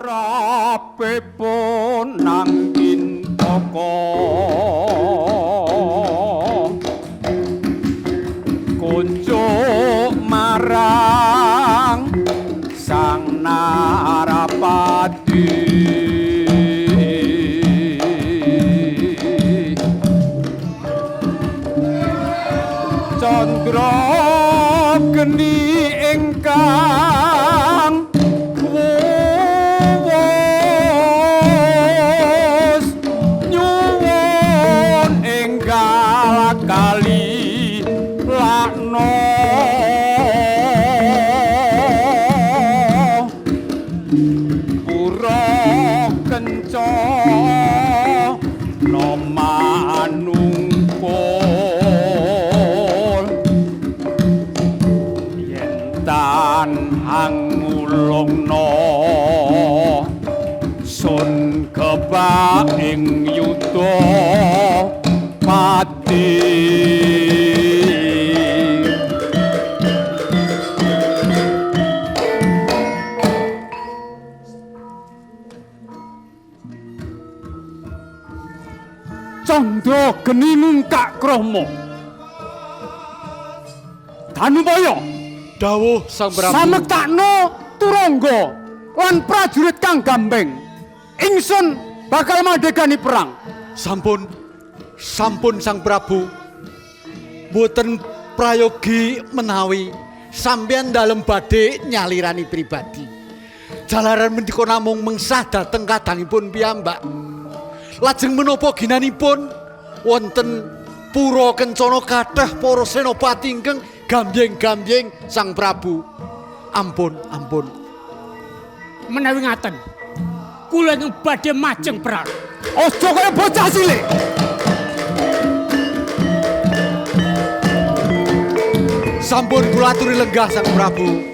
arepipun nangkin toko kunjuk marang sang Narapati Candra geni ingkang wuwus nyuwun enggal kali lakno pura kenca nomanungkul yen tan angulungno sun kebak ing yuda pati Candra geni nungkak krama Danupaya dawuh Sang Prabu samektakno turangga lan prajurit kang gambeng ingsun bakal mandhegani perang sampun Sang Prabu mboten prayogi menawi sampeyan dalem badhe nyalirani pribadi jalaran mendika namung mengsah dhateng kadangipun piyambak lajeng menapa ginanipun wonten pura kencana kathah para senopati ingkang gambyeng-gambyeng Sang Prabu ampun menawi ngaten kula ingkang badhe majeng perang aja kaya bocah cilik sampun kula aturi lenggah Sang Prabu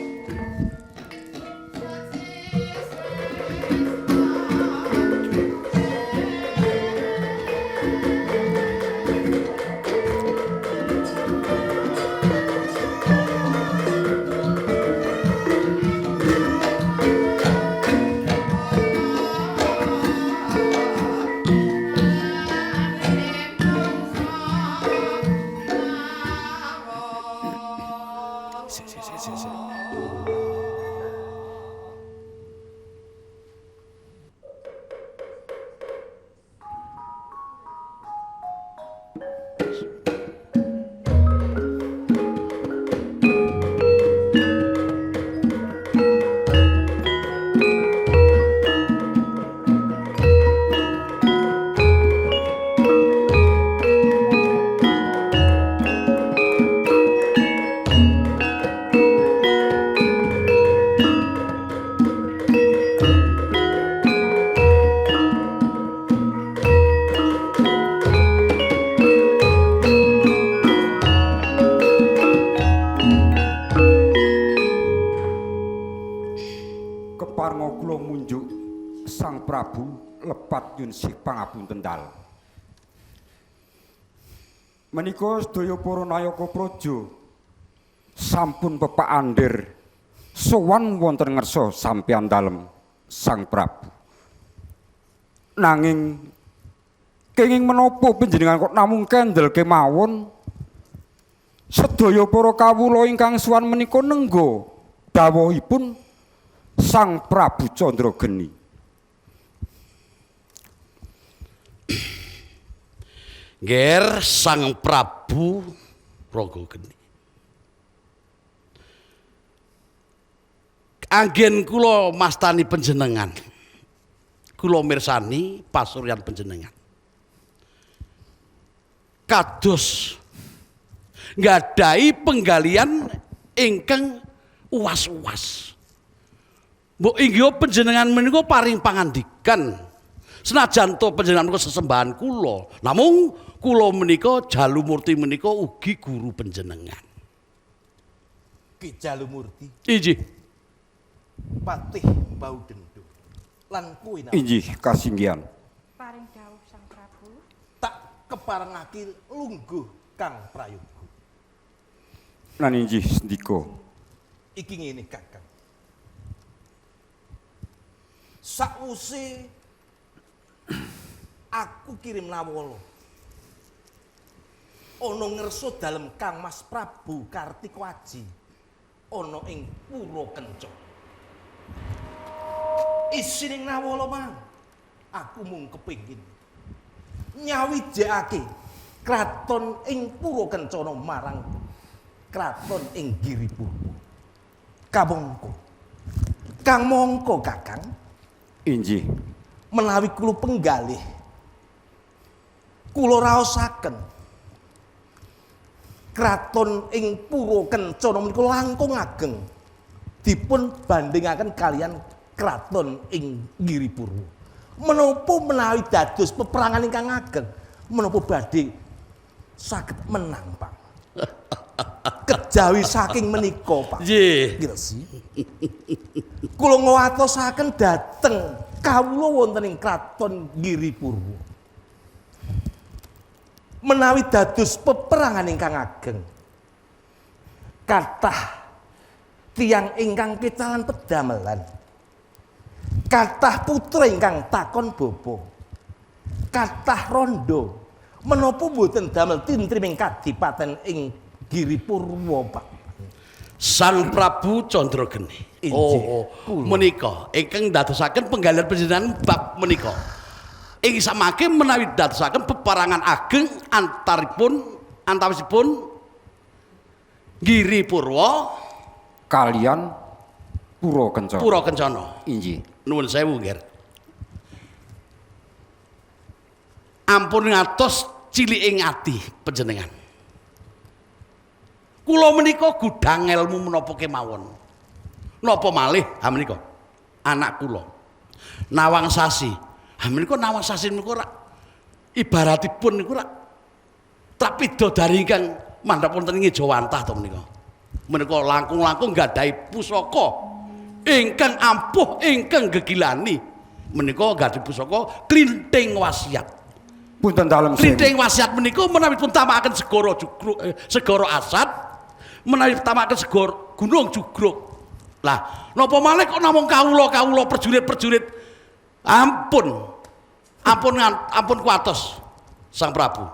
lepat nyun sih pangapunten dal. Menika sedaya para nayaka praja sampun pepak andir sowan wonten ngersa sampeyan dalem Sang Prabu. Nanging kenging menapa panjenengan kok namung kendel kemawon? Sedaya para kawula ingkang suwan menika nengga dawuhipun Sang Prabu Candrageni. Nger Sang Prabu Ragageni. Anggen kula mastani panjenengan. Kula mirsani pasuryan panjenengan. Kados nggadahi penggalian ingkang uwas-uwas. Mbok inggih panjenengan menika paring pangandikan. Senajan to panjenengan menika sesembahan kula, namung kula menika Jalumurti menika ugi guru panjenengan. Ki Jalumurti. Inggih. Patih Baudendung. Lan kuwi inggih kasinggihan. Paring dawuh Sang Prabu. Tak keparengake lungguh Kang Prayoga. Lan inggih sendika. Iki ngene Kakang. Sakwuse aku kirim Nawala ana ngersa dalem Kang Mas Prabu Kartikawaji ana ing Pura Kenca. Isining Nawala mang aku mung kepingin nyawijekake kraton ing Pura Kencana marang kraton ing Giripurwa. Kamangka Kang mongko Kakang Injih. menawi kula penggalih kula raosaken kraton ing Pura Kencana menika langkung ageng dipun bandingaken kalian kraton ing Giripurwa. Menapa menawi dados peperangan ingkang ageng menapa badhe saged menang, Pak? Kejawi saking menika, Pak. Nggih. Girsi. Kula ngwatosaken dhateng kawula wonten ing kraton Giripurwa. Menawi dados peperangan ingkang ageng kathah tiyang ingkang ketalan pedamelan, kathah putra ingkang takon bapa, kathah rondo menapa boten damel tintrim ing kadipaten ing Giripurwa, Pak? Sang Prabu Candrageni. Injih, Menika ingkang dadosaken penggalian panjenengan bab menika. Ing samangke menawi dadosaken peperangan ageng antawisipun Giripurwa Kalian Pura Kencana. Pura Kencana. Injih. Nuwun sewu, Nger. Ampun ngatos ciliking ati panjenengan. Kula menika gudang ilmu menapa kemawon. Napa malih ha menika anak kula. Nawang Sasi. Ha menika Nawang Sasi niku ora ibaratipun niku ora trapidodari ingkang mandhap wonten ing Jawantah to menika. Menika langkung-langkung gadahi pusaka ingkang ampuh ingkang gegilani. Menika gadahi pusaka Klinthing Wasiat. Punten dalem Klinthing Wasiat menika menawi pun tamakaken segara Jugruk segara Asad, menawi tamakaken segara Gunung Jugruk. Lah, napa malih kok namung kawula prajurit-prajurit. Ampun kuatos Sang Prabu.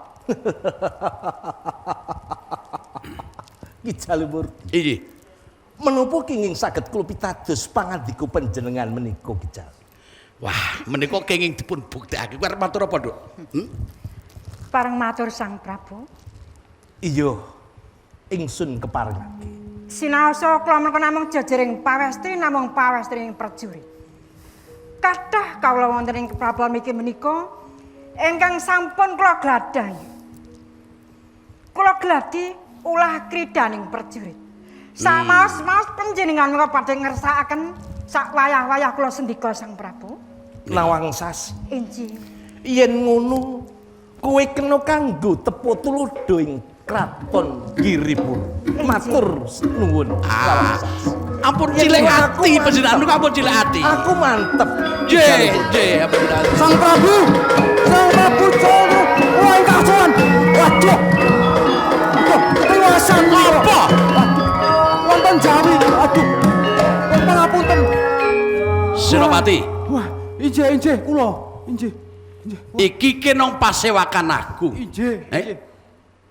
Ki Jalumur. Inggih. Menapa kenging saged kula pitados pangandika panjenengan menika, Ki Jal? Wah, menika kenging dipun buktekake. Kuwi arep matur apa, Nduk? Pareng matur Sang Prabu. Iya, ingsun keparengake. Sinaosa kula menika namung jejering pawestri namung pawestring prajurit. Kathah kawula wonten ing Prabu miki menika ingkang sampun kula gladahi. Kula gladi ulah kridaning prajurit. Samaos-maos panjenengan menika badhe ngersakaken sak wayah-wayah kula sendika Sang Prabu. Nawang Sasi. Injih. Yen ngono, kowe kena kanggo tepo tulodo ing kraton Giripurwa. Matur nuwun. Nawang Sasi. Ampun cilik ati panjenengan niku ampun cilik ati. Aku mantep. Nggih, nggih, ampun ati. Sang Prabu Jolo, woi kasuan. Waduh. Kewasan Apa? wonten Jawi. Aduh. Pangapunten. Senopati, Wah, injih kula. Injih. iki kenong pasewakan aku. Injih. Eh?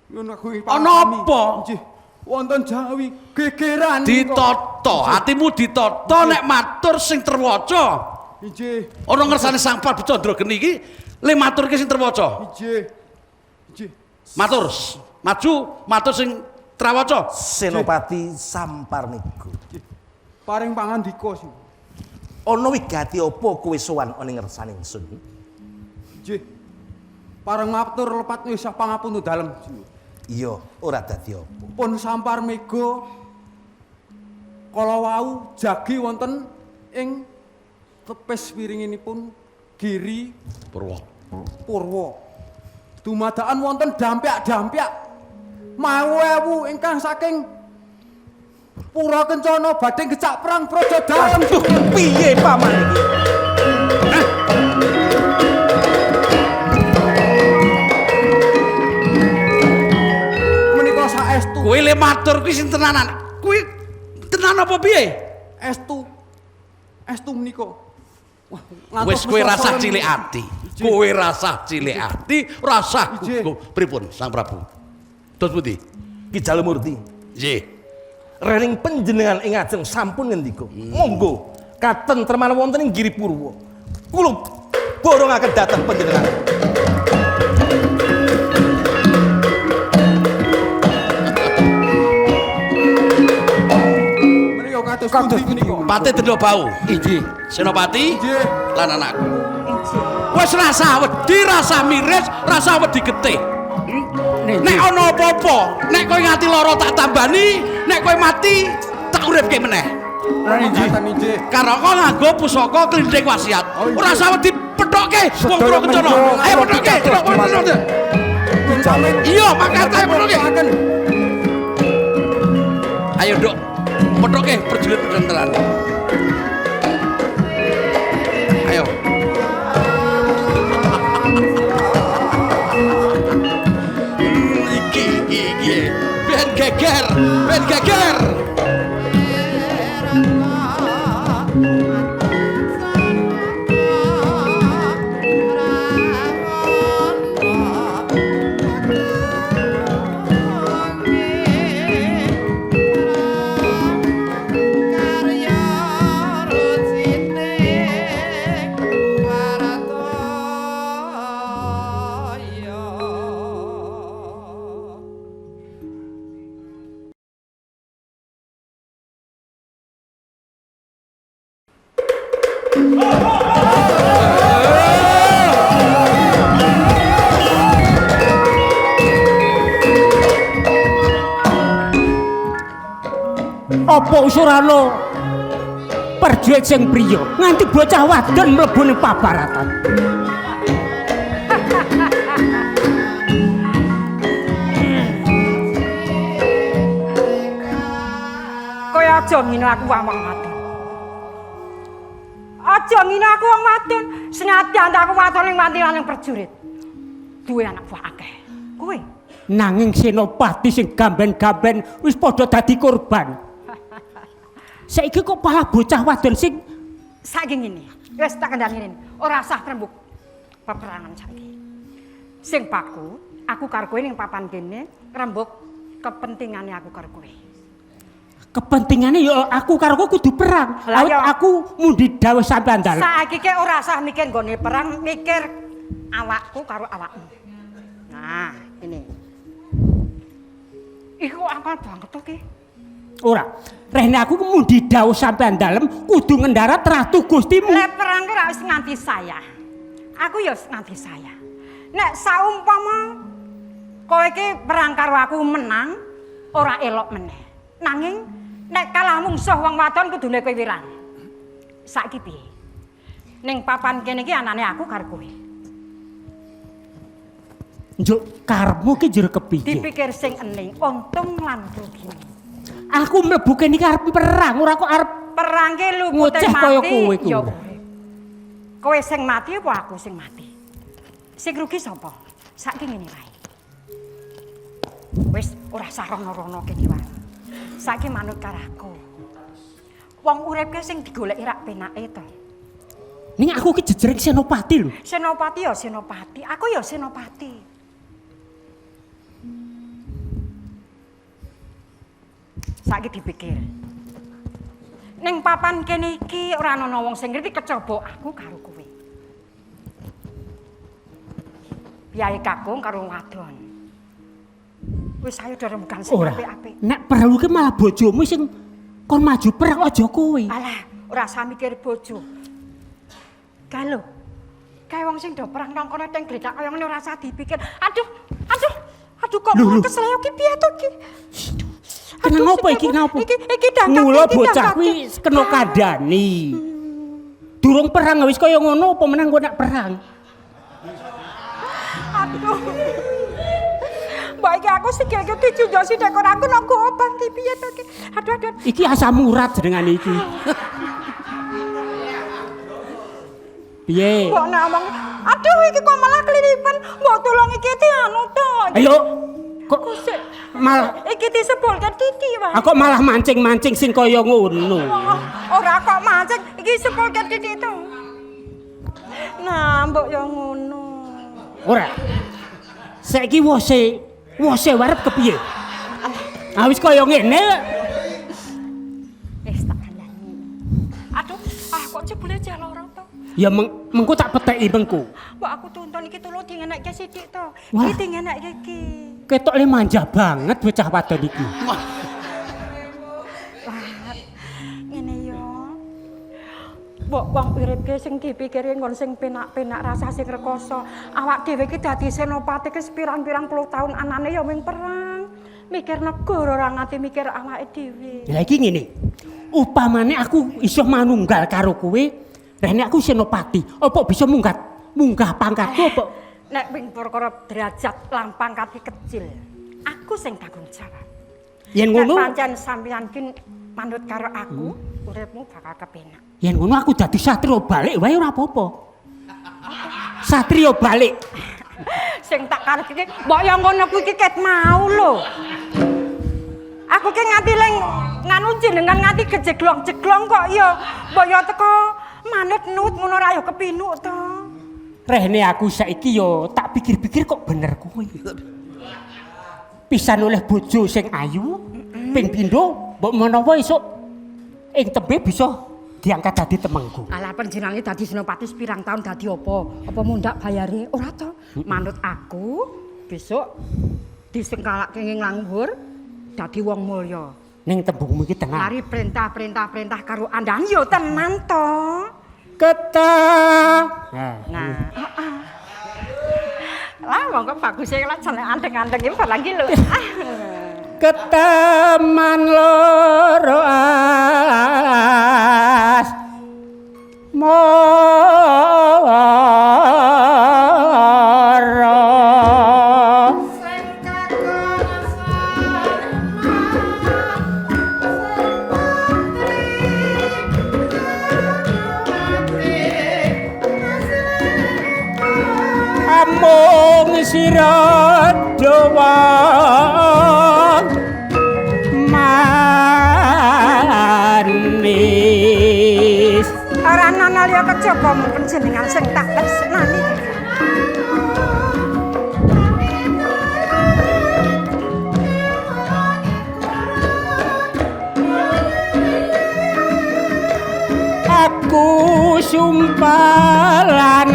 Ngono kuwi Ana apa? Injih. Wonten Jawi gegeran. Ditata, atimu ditata nek matur sing terwaca. Injih. Ana ngersane Sang Prabu Candrageni iki le maturke sing terwaca. Injih. Matur, maju, matur sing trawaca. Senopati Samparniku. Paring pangandika sih. Ana wigati apa kowe sowan ana ngersane ingsun? Injih. Pareng matur lepat wis pangapunten dalem. Iya, ora dadi apa. Pun sampar mega kala wau jagi wonten ing tepes wiringinipun Giri Purwa. Dumadakan wonten dampyak-dampyak mawu ingkang saking Pura Kencana badhe gecak perang praja dalem. Aduh, piye paman iki? Menika saestu Kowe le matur kuwi sing tenanan. Kuwi tenan apa piye? estu menika Wis kowe rasah cilik ati. Kowe rasah cilik ati, rasah pripun Sang Prabu? Dos pundi? Ki Jalmurti. Nggih. Rening panjenengan ing ajeng sampun ngendika. Monggo katentreman wonten ing Giripurwa. Kula borongaken dhateng panjenengan. Kados pundi? Pati Denda Bau. Inggih. Senopati lan anakku. Injih. Wis rasa wedi, rasa miris, rasa wedi getih. Nek ana apa-apa, nek kowe ngati lara tak tambani, nek kowe mati tak uripke meneh. Inggih. Karo kok nganggo pusaka klindhing wasiat. Ora usah wedi pethokke wong Sedaya Kencana. menika Ayo pethokke, pethokke. Iya, mangkat ayo pethokke. Ayo, Nduk. Pethokke prajurit pedhentelan. Ayo. Iki. Ben geger, ben geger. Apa usurano perjuet sing priya nganti bocah wadon mlebu ning pabaratan. Kowe aja ngino aku wong wadon. Aja ngino aku wong wadon, senadyan aku wadon ning mantilan ning prajurit. Duwe anak buah akeh. Kowe Nanging Senopati sing gamben-gamben wis padha dadi korban. Saiki kok malah bocah wadon sing saiki ngene. Wis tak kandhani ngene. Ora usah rembug peperangan saiki. Sing paku, aku karo kowe ning papan kene rembug kepentingane aku karo kowe. kepentingane ya aku karo kowe kudu perang. Lah ya aku mundi dawuh sampean dalem. Saiki ki ora usah mikir nggone perang, mikir awakku karo awakmu. Nah, ini. Iku akal banget to ki. Ora, rene aku mundi dawuh sampean dalem kudu ngendara Ratu Gustimu. Lek perang ki ora wis nganti saya. Aku ya nganti saya. Nek saumpama kowe ki perang karo aku menang, ora elok meneh. Nanging nek kalah mungsuh wong wadon kudune kowe wirang. Saiki piye? Ning papan kene iki anane aku karo kowe. Njuk karepmu ki jero kepiye? Dipikir sing ening, untung lan rugine. Aku mlebu kene iki arep perang, ora kok arep Perang ki lupute ngoceh kaya mati. kowe kuwi. Ya urip. Kowe sing mati apa aku sing mati? Sing rugi sapa? Saiki ngene wae. Wis ora usah rono-rono kene wae. Saiki manut karo aku. Wong urip ki sing digoleki rak penake to. ning aku ki jejering senopati lho. Senopati ya senopati, aku ya senopati. Saiki dipikir. Ning papan kene iki ora ana wong sing ngerti kecaba aku karo kowe. Piye kakung karo wadon. Wis ayo darembukan sing Ora. apik-apik. Nek perlu ki malah bojomu sing kon maju perang aja kowe. Alah, ora usah mikir bojo. Kalau kae wong sing do perang nang kono teng gledak kaya ngene ora usah dipikir. Aduh kok Lho, lho. kesleo ki piye to ki? Kena ngopo iki ngopo? Iki dangkap. Mula bocah kuwi kena kandhani. Durung perang wis kaya ngono apa menang kok nek perang. Aduh. Mbak iki aku sikilku dijunjosi nek ora aku nang obat ki piye to ki? Aduh. Iki asam urat jenengane iki. Piye? Mbok ngomong, aduh iki kok malah keliripan. Mbok tolong iki anu to. Ayo. Kok Kusik. malah Iki disebulke titi wae. aku malah mancing-mancing sing kaya ngono. Ora kok mancing, iki sepulke titi to. Lah mbok ya ngono. Ora. Saiki wose warep kepiye? Ah wis kaya ngene. Wis tak kandhani. Aduh, kok jebule jalur to. Ya mengko tak peteki mengko. Mbok aku tuntun iki tulung dingenekke sithik to. Wah. Iki dingenekke iki. Ketok le manja banget bocah wadon iki. Ngene yo. Mbok wong uripke sing dipikiri nggon sing penak-penak rasa sing rekoso. Awak dhewe iki dadi senopati ki pirang-pirang puluh tahun anane ya ming perang. Mikir negara ora nganti mikir awake dhewe. Lah iki ngene. Upamane aku iso manunggal karo kowe, rene aku senopati. Apa bisa munggah pangkatku apa? Nek ping perkara derajat lan pangkat kecil, aku sing tanggung jawab. Yen Nek ngono, pancen sampeyan ki manut karo aku, uripmu bakal kepenak. yen ngono aku dadi satria balik wae ora apa-apa. Satria balik. Sing tak karep iki, mbok ya ngono kuwi iki ket mau lho. Aku ki nganti ling nganu jenengan nganti gejeglong-jeglong kok ya. Mbok ya teko manut nut ngono ra ya kepinuk to. Rene aku saiki yo tak pikir-pikir kok bener kowe. Pisan oleh bojo sing ayu, ping pindho mbok menawa esuk ing tembe bisa diangkat dadi temengku. Alah panjenengane dadi senopati pirang tahun dadi apa? Apa mundak bayare? Ora to. Manut aku besok disengkalake ing langgur dadi wong mulya. Ning tembungmu iki tenan. Lari perintah karo andhan yo tenan to. Ketah. Nah, lah wong kok bagus e lah jeneng anteng-anteng iki barang iki lho. Keteman loro as moro amung sira doang manis Ora ana liya kecobamu panjenengan sing tak tresnani. aku sumpah lan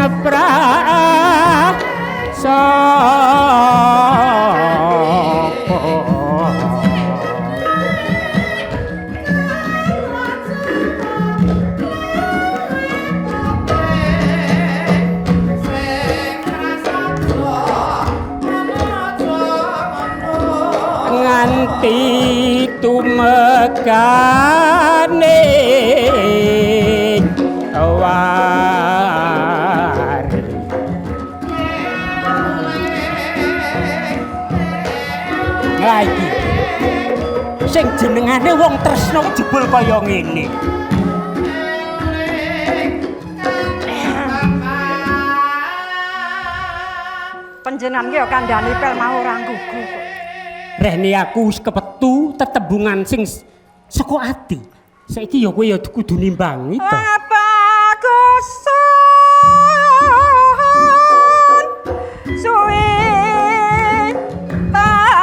nganti tumekane awari lagi sing jenengane wong tresno jebul kaya ngene. Panjenengan ki yo kandhani pel mau ora gugu kok. Rene aku wis kepetu tetembungan sing saka ati. Saiki ya kowe ya kudu nimbangi to. Bagusan suwe tane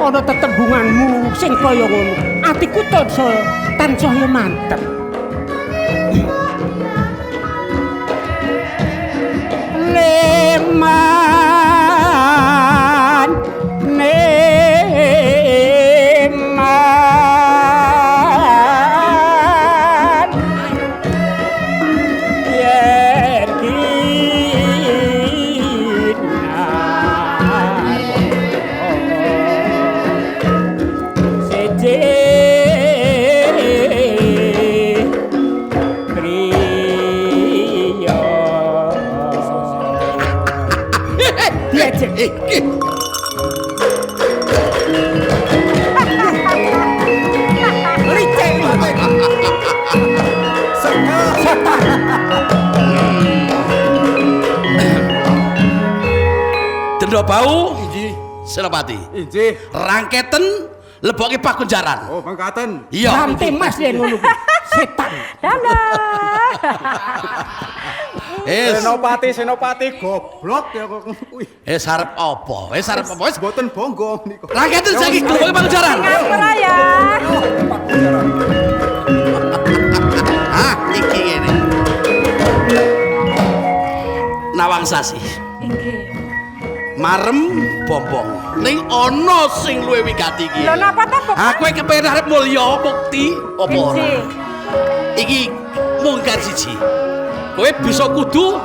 krana tetembunganmu sing kaya ngono atiku tansaya mantep. Leman neman yen kinar seje priya Dendra bau Inji. Senopati. Inji. Rangketen leboke pakunjaran. Oh, mangkaten. Iya. Sampai mas yen ngono kuwi. Setan. Senopati goblok ya kok kuwi. Arep apa? Arep apa? Wis Mboten bonggo nika. rangketen saiki leboke pakunjaran. Ngapura ya. Ah, iki ngene. Nawang Sasi. Inggih. Marem bombong. Ning ana sing luwih wigati iki. Lho napa to, Pok? Aku kepengin arep mulya bukti apa ora? Inggih. Iki mungkar siji. Kowe bisa kudu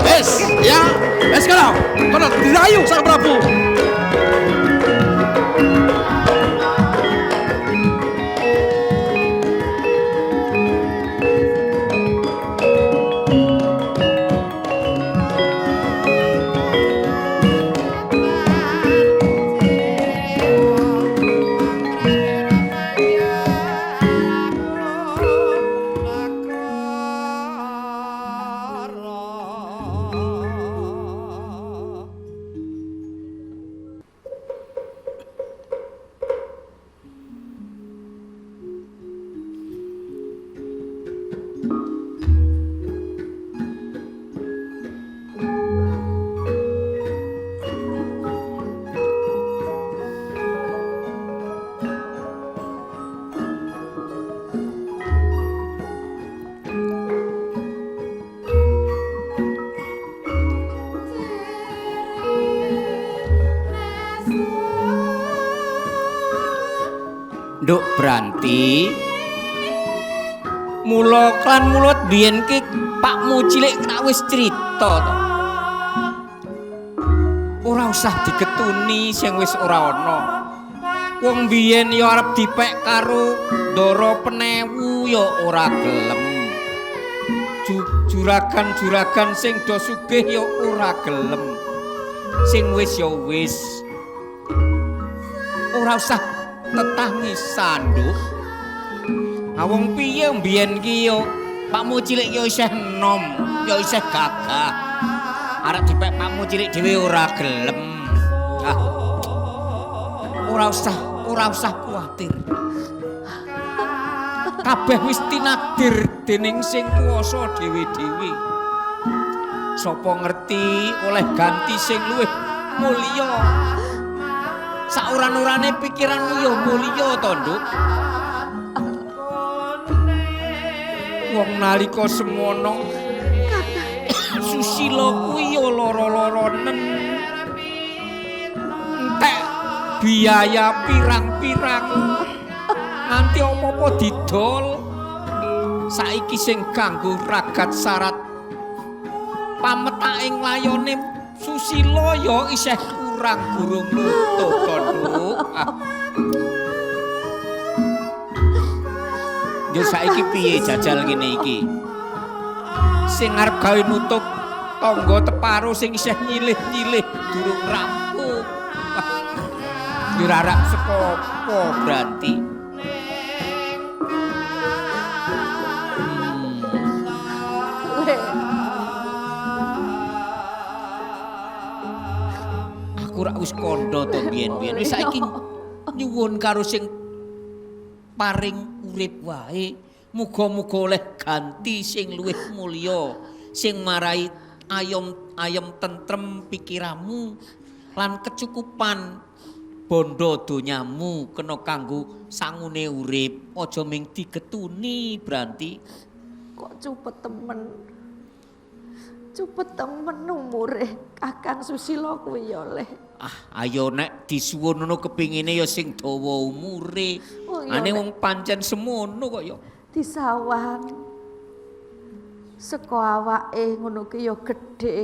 wes ya, wes kono dirayu Sang Prabu. Nduk Branti mula klan mulut biyen ki pakmu cilik tak wis crita to. Ora usah digetuni sing wis ora ana. Wong biyen ya arep dipek karo Ndara Penewu ya ora gelem. Juragan-juragan sing do sugih ya ora gelem. Sing wis ya wis. Ora usah tetangisan, Nduk. Awong piye mbiyen ki yo pakmu cilik yo isih enom, yo isih gagah. Arep dipek pakmu cilik dhewe ora gelem. Ah. Ora usah kuwatir. Kabeh wis tinakdir dening sing kuwasa dhewe-dhewe. Sapa ngerti oleh ganti sing luwih mulya. Sauran-urane pikiranmu ya mulya to, Nduk. Wong nalika semono Susila kuwi ya lara-laranen. Entek biaya pirang-pirang. Nganti apa-apa didol. Saiki sing kanggo ragat syarat pametaking layone Susila ya isih kurang gurung nutup to, Nduk. Yo saiki piye jajal ngene iki? Sing arep gawe nutup tangga teparo sing isih nyilih-nyilih durung rampung. Yo ora saka apa Branti. Aku rak wis kandha to biyen-biyen. Wis saiki nyuwun karo sing paring urip wae. Muga-muga oleh ganti sing luwih mulya, sing marai ayom tentrem pikiranmu lan kecukupan bondo donyamu kena kanggo sangune urip aja ming digetuni Branti. Kok cepet temen umure Kakang Susilo kuwi ya oleh. Ayo nek disuwun ngono kepingine ya sing dawa umure. Oh, iya, Ane Nek. wong pancen semono kok ya. Disawang seko awake ngono ki ya gedhe.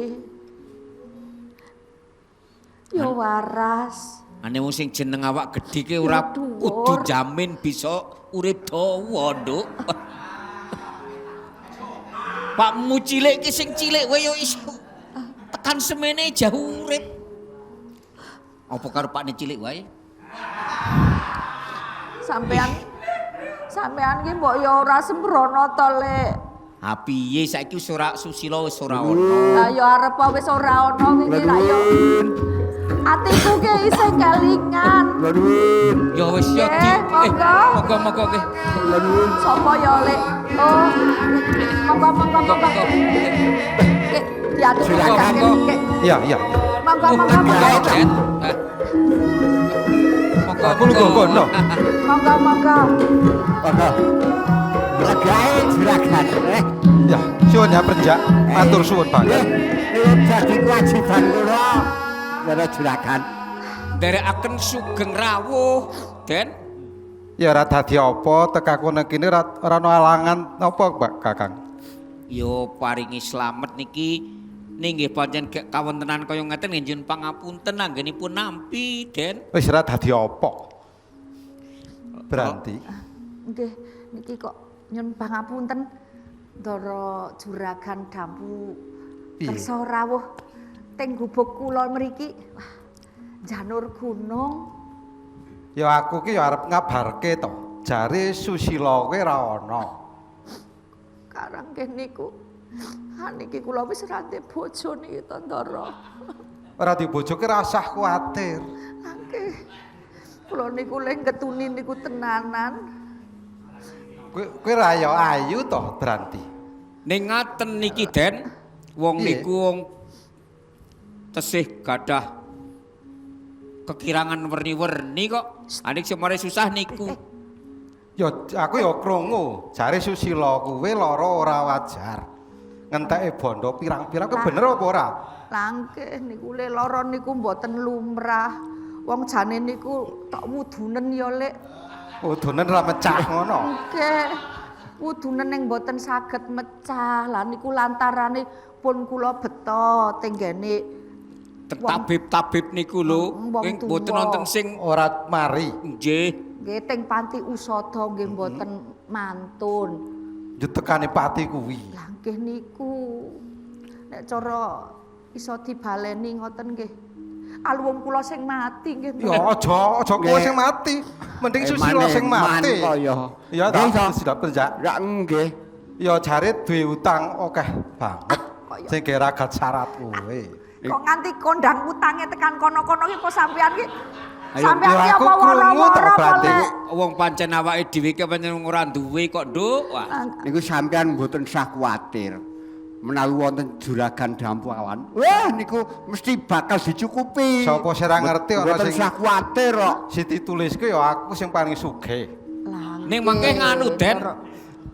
Ya waras. Ane wong sing jeneng awak gedhe ki ora Ya, dhuwur. kudu jamin bisa urip dawa, Nduk. Pakmu cilik ki sing cilik wae ya iso tekan semene jauh urip. Apa karo pakne cilik wae? Sampean ki mbok ya ora sembrono to, Lek. Ha piye saiki wis ora Susilo wis ora ono. Lah ya arep wis ora ono iki ra yo. Atiku ki isih kelingan. Ya wis ya di. Monggo. Monggo nggih. Sopo ya, Lek? Oh. Monggo. Diatur Silakan. Iya, iya. Monggo. Den. Aku lu gono. Monggo. Juragan, juragan. Ya, suwun ya Prenjak. Matur suwun banget. Jadi kewajiban kula. Karo juragan. Nderekaken sugeng rawuh, Den. Ya ora dadi apa tekaku nek kene ora ono alangan apa, Pak Kakang. Yo paringi slamet niki ninggih pancen gek kawontenan kaya ngeten nggih nyuwun pangapunten anggenipun nampi, Den. Wis ora dadi apa. Berarti Nggih, niki kok nyun pangapunten Ndara juragan dampu Piye? kersa rawuh teng gubuk kula mriki. Wah, janur gunung. ya aku ki ya arep ngabarke to. Jare Susilo kuwi ora ono. Karang nggih niku. Niki kula wis rate bojo niki to Ndara. Ora dibojoke ora usah kuwatir. Nggih. Kula niku le ngetuni niku tenanan. Kuwi ra ya ayu to, Branti. Ning ngaten niki, Den. Wong Piye? niku wong tesih gadah kekirangan werni-werni kok. Anik semare susah niku. Ya aku ya krungu, jare Susilo kuwi lara ora wajar. Ngenteke bondo pirang-pirang kuwi bener apa ora? Langke niku le lara niku mboten lumrah. Wong jane niku tok wudunen ya, Lek. Udunen ora mecah ngono. Nggih. Wudunen ning mboten saged mecah. Lah niku lantarane pun kula beto tenggene Tabib-tabib niku lho, Wong ing tuwa. mboten wonten sing Ora mari. nggih. nggih teng panti usada nggih mboten mantun. Jutekane pati kuwi. Lah nggih niku nek cara iso dibaleni ngoten nggih. Aluwung kula sing mati nggih. Ya aja kowe sing mati. Mending Susilo sing mati. Ya tak sudah Prenjak. Ya nggih. Ya jare duwe utang akeh banget. Kaya- Sing ragat syarat kowe. Kok nganti kondang utange tekan kono-kono ki kok sampean ki Ayo, sampean ya ki aku apa krungu tak wara-wara apa berarti. Lek? Wong pancen awake dhewe ki pancen ora duwe kok, Nduk. Wah. Niku sampean mboten usah kuwatir. Menawi wonten juragan dampu awan. Wah niku mesti bakal dicukupi. Sapa sing ora ngerti ana Mboten sing usah kuwatir kok. sing dituliske ya aku sing paling sugih. Lah, Ning mangke nganu, Den. Ndara.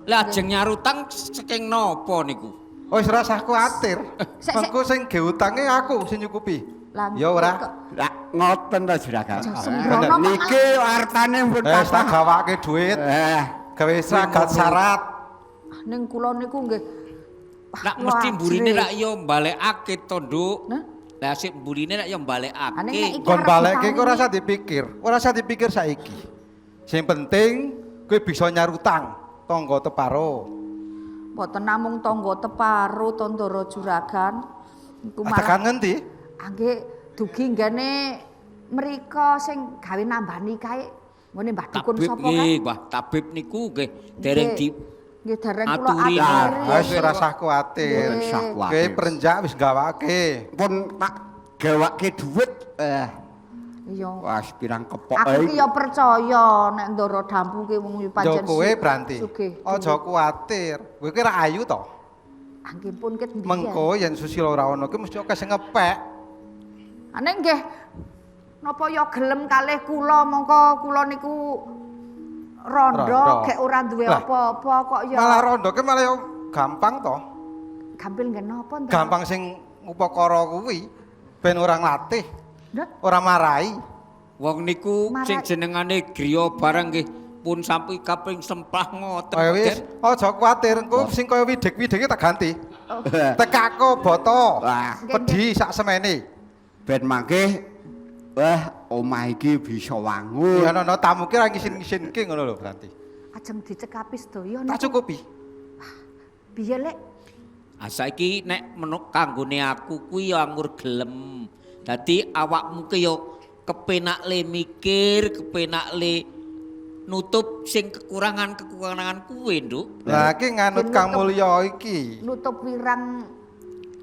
Lajeng nyarutang saking napa niku? Oh wis ora usah kuwatir. Sik. Mengko sing ge utange aku sing nyukupi. Lah, Ya ora. kok- Lah ngoten to juragan. sembrono kok. Niki artane pun Wis tak gawake dhuwit, gawe ragat syarat. Ning kula niku nggih Nak mesti mburine rak yo mbalekake to, Nduk. Nah? Lah sik mburine rak yo Ane nek mbalekake. iki Kon arep baleke diparingi. ora usah dipikir. Ora usah dipikir saiki. Sing penting kowe bisa nyarutang tangga teparo. Mboten namung tangga teparo to Ndara juragan. Niku Tekan malah ngendi? angge dugi nggene mriko sing gawe nambani kae ngene Mbah Dukun Tabib sapa nggih, kae? Mbah Tabib niku nggih dereng di Nggih dereng kula aturi. aturi. Wis ora usah kuwatir. Nggih. Sak Kowe kuwatir. perenjak wis gawake. Pun tak gawake dhuwit Iya. wah pirang kepok Aku ki ya percaya nek Ndara Dampu ki wong Yo pancen kowe Branti. sugih. Aja kuwatir. Kowe ki ra ayu to. Nggih pun ket mbiyen. Mengko yen Susilo ora ana ki mesti akeh sing ngepek. Ane nggih. Napa ya gelem kalih kula mongko kula niku rondo gek ora duwe apa-apa kok ya. Malah rondo ki malah ya gampang to. Gampil nggih napa to? Gampang sing upakara kuwi ben ora nglatih. Ora marahi. Wong niku sing jenengane griya barang nggih pun sampai kaping semplah ngoten. Oh wis, aja kuwatir, engko sing kaya widik-widike tak ganti. Tekako boto. Pedhi sak semene. Ben mangke wah omah iki bisa wangun. Ya ana tamu ki ora ngisin-ngisinke ngono lho berarti. Ajeng dicekapi sedaya Tak cukupi. Piye lek? Saiki nek menuk kanggone aku kuwi ya anggur gelem. Dadi awakmu ki ya kepenak le mikir, kepenak le nutup sing kekurangan kuwe, Nduk. Lah iki nganut Kang Mulya iki. Nutup wirang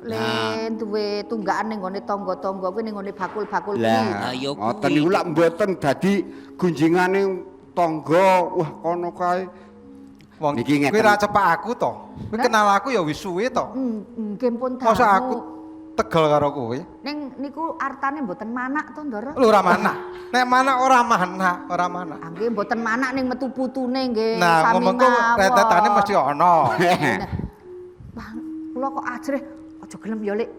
le duwe tunggakan ning gone tangga-tangga kuwi ning gone bakul-bakul kuwi. Lah ya ngoten niku lak mboten dadi gunjingane tangga. Wah kono kae. Wong niki kuwi ra cepak aku to. Kuwi kenal aku ya wis suwe to. Nggih pun tahu. Masa aku tegel karo kowe? Ning niku artane mboten manak to, Ndara? Lho ora manak. Nek manak ora manak, ora manak. Nggih mboten manak ning metu putune nggih. Nah, ngomongku retetane mesti ana. Wah, kula kok ajrih aja gelem ya, Lek.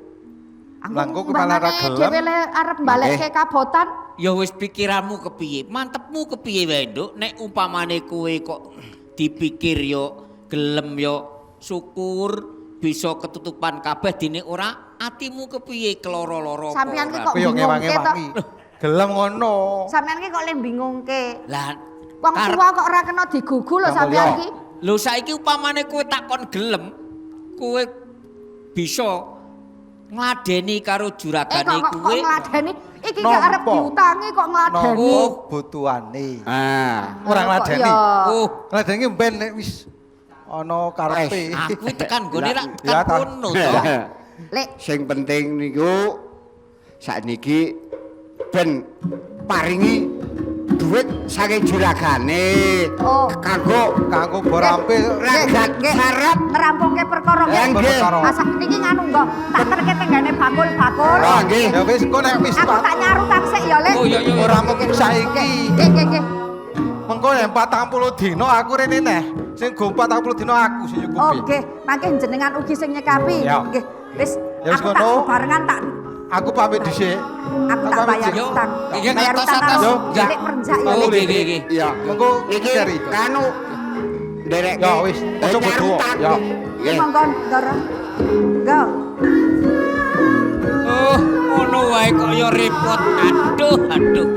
Lah engko malah ra gelem. Dhewe le arep balekke kabotan. Ya wis pikiranmu kepiye? Mantepmu kepiye wae, Nduk? Nek umpamane kowe kok dipikir yo gelem yo syukur bisa ketutupan kabeh dene ora atimu kepiye keloro-loro Sampeyan ki kok yo bingungke to. Gelem ngono. Sampeyan ki kok le bingungke. Lah wong tuwa kok ora kena digugu lho sampeyan ki. Lho saiki upamane kowe takon gelem, kowe bisa ngladeni karo juragane Kok kowe. ngladeni iki gak arep diutangi kok ngladeni. Oh, butuhane. Ora ngladeni. Oh, ngladeni ben nek wis ana karepe. Aku tekan gone rak Ya, tekan kono to. Lek sing penting niku sakniki ben paringi duit saking juragane. Oh, kanggo borampe ragat sarap ngerampungke perkara nggih. Asak niki nganu nggo. Tak terke tenggane bakul-bakul. Oh, nggih. Ya wis engko nek wis aku tak nyarutang sik ya, Lek. Oh, iya. Ora mung saiki. Nggih. Mengko nek 40 dina aku rene neh. Sing go 40 dina aku sing nyukupi. Oke, mangke jenengan ugi sing nyekapi. Nggih. Wis aku tak barengan tak aku pamit dhisik. Aku tak bayar utang. Bayar utang yo. Lek perenjak ya. Oh, nggih. Iya. Mengko iki kanu nderek. Ya wis, aja bodo. Ya. Nggih. Monggo, Ndara. Go. Oh, ngono wae kok ya repot. Aduh.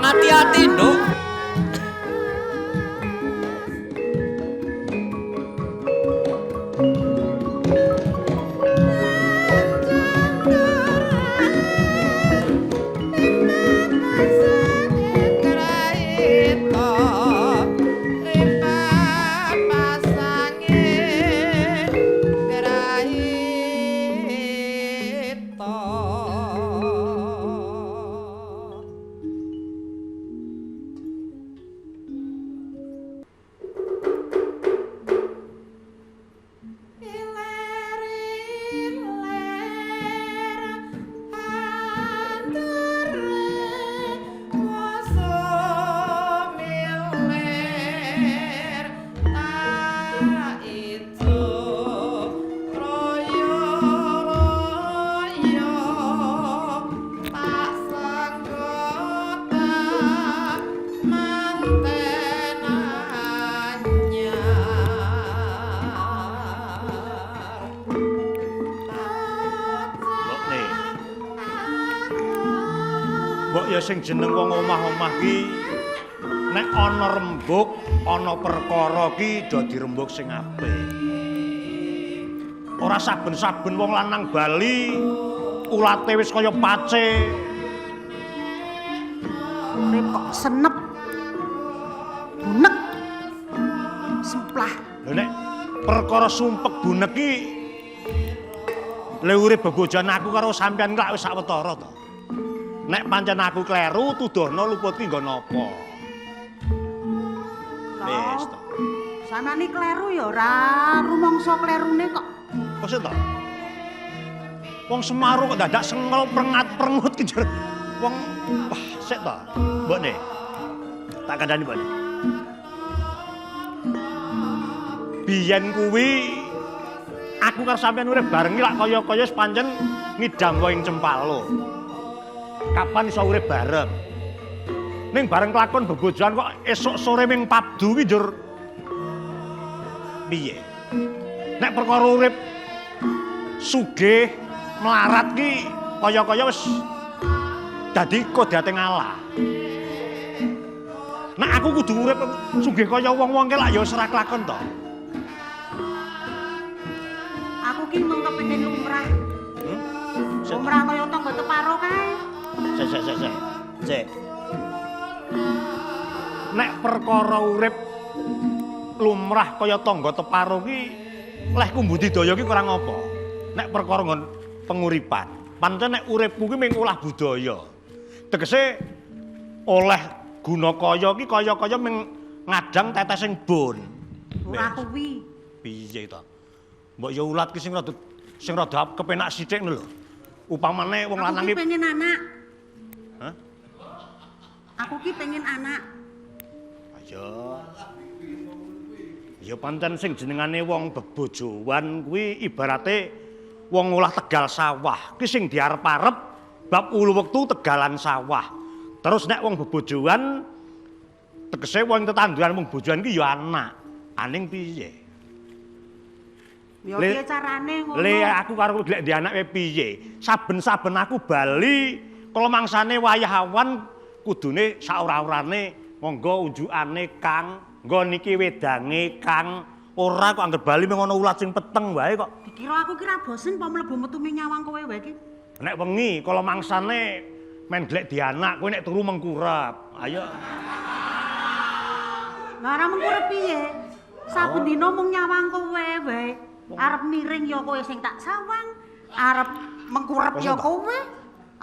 Hati-hati, Nduk. Ya sing jeneng wong omah-omah ki nek ana rembug, ana perkara ki do dirembug sing apik. Ora saben-saben wong lanang bali ulate wis kaya pace. Urip kok senep. Bunek. Semplah. Lha nek perkara sumpek bunek ki le urip bebojan aku karo sampean lak wis sawetara to. Nek pancen aku kleru tuduhno luput ki nggo napa? Wis to. Sampeyan iki kleru ya ora rumangsa klerune kok Kok sih to? Wong Semarang kok dadak sengel prengat-prengut ki jar. Wong wah sik to. Mbok Ne. Tak kandhani Mbok Ne. Biyen kuwi aku karo sampeyan urip bareng lak kaya-kaya pancen ngidam wae ing Cempalo. Kapan iso urip bareng? Ning bareng kelakon bebojoan kok esuk sore ming pabdu ki njur piye? Nek perkara urip sugih melarat ki kaya-kaya wis dadi kodate ngalah. Nek aku kudu urip sugih kaya wong-wong ki lak ya wis ora kelakon to. Aku ki mung kepengin lumrah. Lumrah kaya tangga teparo kae. Sik. Nek perkara urip lumrah kaya tangga teparo ki lehku budidaya ki kurang apa? Nek perkara ngon penguripan. Pancen nek uripku ki mung ulah budaya. Tegese oleh guna kaya ki kaya-kaya mung ngadang tetesing bon. Ora kuwi. Piye to? Mbok ya ulat ki sing rada kepenak sithik lho. Upamane wong lanang ki pengen anak. Hah? Aku ki pengen anak. Ayo. Ya pancen sing jenengane wong bebojoan kuwi ibarate wong olah tegal sawah. Ki sing diarep-arep bab ulu wektu tegalan sawah. Terus nek wong bebojoan tegese wong tetanduran wong bojoan ki ya anak. Aning piye? Ya piye carane ngono? Le aku karo glek di anake piye? Saben-saben aku bali kala mangsane wayah awan kudune saora-orane monggo unjukane Kang, nggo niki wedange Kang. Ora kok anggere bali mung ana ulat sing peteng wae kok. Dikira aku kira bosen apa mlebu metu nyawang kowe wae iki. Nek wengi kala mangsane men glek di anak kowe nek turu mengkurep. Ayo. Lah ora mengkurep piye? Saben dina mung nyawang kowe wae. Arep miring ya kowe sing tak sawang, arep mengkurep ya kowe,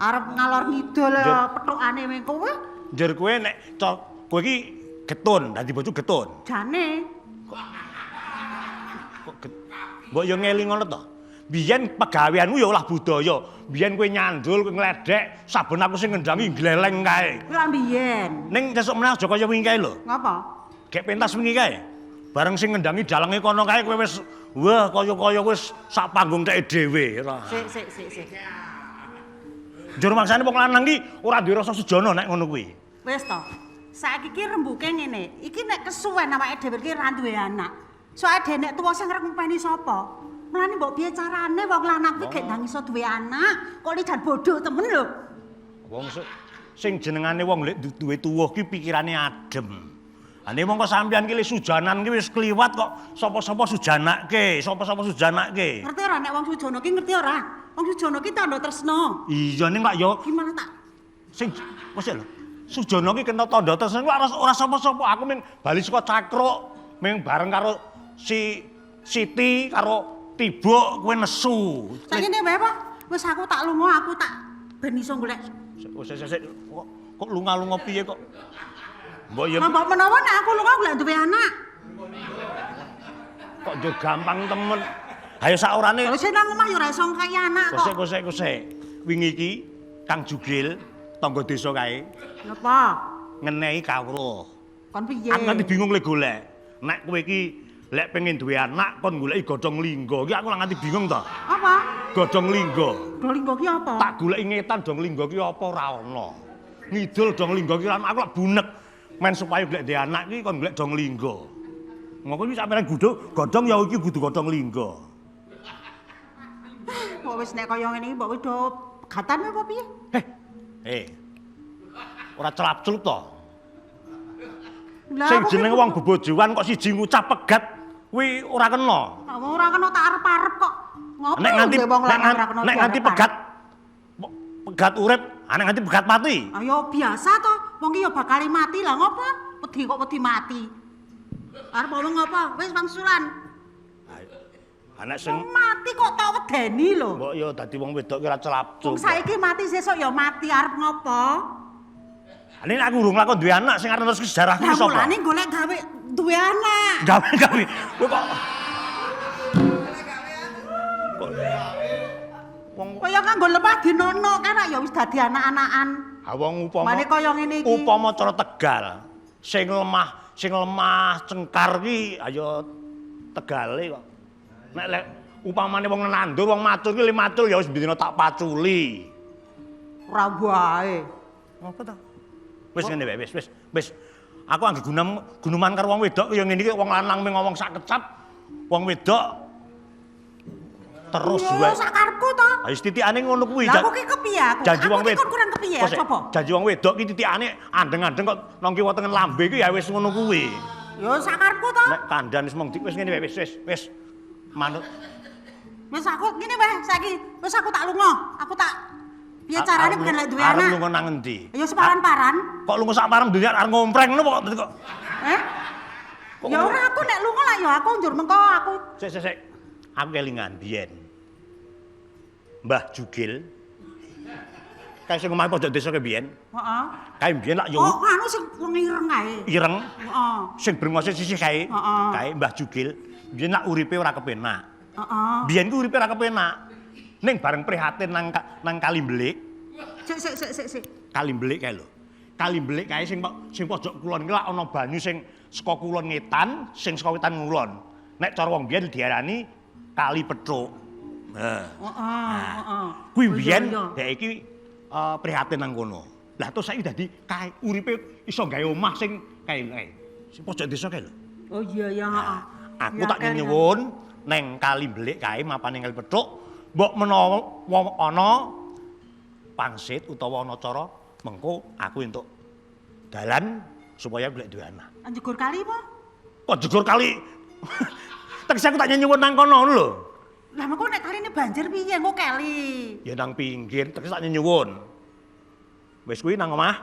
arep ngalor ngidul petukane meng kowe. Njur kowe nek kowe iki getun, dadi bojo getun. Jane Kok mbok yo ngeling ngono to. Biyen pegaweanmu ya olah budaya. Biyen kowe nyandul, kowe ngledek, saben aku sing ngendangi gleleng kae. kuwi lah biyen. Ning sesuk meneh aja kaya wingi kae lho. Ngapa? Gek pentas wingi kae. Bareng sing ngendangi dalange kono kae kowe wis wah kaya-kaya wis sak panggung teke dhewe. Sik. Njur maksane wong lanang ki ora duwe rasa sujana nek ngono kuwi. Wis to. Saiki ki rembuke ngene. Iki nek kesuwen awake dhewe iki ra duwe anak. Soale nek tuwa sing arep ngopeni sapa? Mulane mbok piye carane wong lanang kuwi gek ndang iso duwe anak? Kok jan bodoh temen lho. Wong sing jenengane wong lek duwe tuwuh ki pikirane adem. Ane mongko sampeyan ki sujanan ki wis kliwat kok sapa-sapa sujanake, sapa-sapa sujanake. Ngerti ora nek wong sujana ki ngerti ora? Wong sujana ki tandha tresna. Iya ning Pak yo. Gimana tak? Sing wis lho. Sujana ki kena tandha tresna ora sapa-sapa. Aku ming bali saka Cakruk, ming bareng karo si Siti karo Tibuk kowe nesu. Saiki ne wae, Pak. Wis aku tak lunga, aku tak ben iso golek. Kok lunga-lunga piye kok? Mbok ya Mbok menawa nek aku lunga golek duwe anak. kok yo gampang temen. Ayo sakurane. Lha sing nang omah yo ora iso ngkai anak kok. Kosek. Wingi iki Kang Jugil tangga desa kae. Napa? Ngenehi kawruh. Kon piye? Aku nganti bingung lek golek. Nek kowe iki lek pengen duwe anak kon goleki godhong lingga. Iki aku nganti bingung to. Apa? Godhong lingga. Godhong lingga ki apa? Tak goleki ngetan dong lingga ki apa ora ana. Ngidul dong lingga ki aku lak bunek. Men supaya golek duwe anak ki kon golek dong lingga. Ngono kuwi sampeyan godhong ya iki kudu godhong lingga. Kok wis nek kaya ngene iki mbok wis do pegatan apa piye? Ora celap-celup to. Lah Sing jenenge wong bebojoan kok siji ngucap pegat kuwi ora kena. Ora kena tak arep-arep kok. Ngopo Nek nganti pegat. pegat urip, nek nganti pegat mati. Ayo biasa to, wong ki yo bakal mati lah ngopo? Wedi kok wedi mati. Arep ngomong apa? Wis wangsulan. Anak sing mati kok tak wedeni lho. Mbok yo dadi wong wedok ki ora celap-celup. Wong saiki mati sesuk ya mati arep ngopo? Ini aku urung lakon duwe anak sing arep terus sejarah ki sapa? Lah mulane golek gawe duwe anak. Gawe. Kowe kok Kaya nganggo lemah dinono kan ya wis dadi anak-anakan. Ha wong upama. Mane kaya ngene iki. Upama cara Tegal, sing lemah cengkar ki ayo Tegale kok. Nek lek upamane wong nandur, wong macul ki le macul ya wis bendina tak paculi. Ora wae. Apa ta? Wis ngene wae, wis. Aku anggo gunuman karo wong wedok ya ngene iki wong lanang mung ngomong sak kecap, wong wedok terus wae. Yo sakarepku to. Ha wis titikane ngono kuwi. Lah aku ki kepiye aku? Janji wong wedok kurang kepiye coba? Janji wong wedok ki titikane andeng-andeng kok nang kiwa tengen lambe ki ya wis ngono kuwi. Yo sakarepku to. Nek kandhan wis mung wis ngene wae wis. Manut. Wis aku ngene wae saiki, wis aku tak lunga. Aku tak piye carane pengen lek duwe anak. Arep lunga nang endi? Ya separan-paran. Kok lunga sak paran dunya arep ngompreng ngono kok. Ya ora aku nek lunga lah ya aku njur mengko aku. Sik. Aku kelingan biyen. Mbah Jugil. Kae sing omahe pojok desa ke biyen. Heeh. Kae biyen lak yo. Oh, anu sing wong ireng kae. Ireng. Heeh. Sing brengose sisih kae. Kae Mbah Jugil biyen lak uripe ora kepenak. Heeh. Biyen ku uripe ora kepenak. Ning bareng prihatin nang Kalimblik. Sik. Kalimblik kae lho. Kalimblik kae sing pojok kulon ki lak ana banyu sing saka kulon ngetan, sing saka wetan ngulon. Nek cara wong biyen diarani Kali Petruk. Heeh. Kuwi biyen dhek iki prihatin nang kono. Lah terus saiki dadi kae uripe iso gawe omah sing kae. Sing pojok desa kae lho. Oh iya ya, heeh. Aku tak nyuwun neng Kalimblik kae mapan Kali Petruk, mbok menawa ana pangsit utawa ana cara mengko aku entuk dalan supaya golek duwe anak. Jegur kali apa? Kok jegur kali? Tegese aku tak nyuwun nang kono lho. Lah mengko nek kaline banjir piye engko keli? Ya nang pinggir, tegese tak nyuwun. Wis kuwi nang omah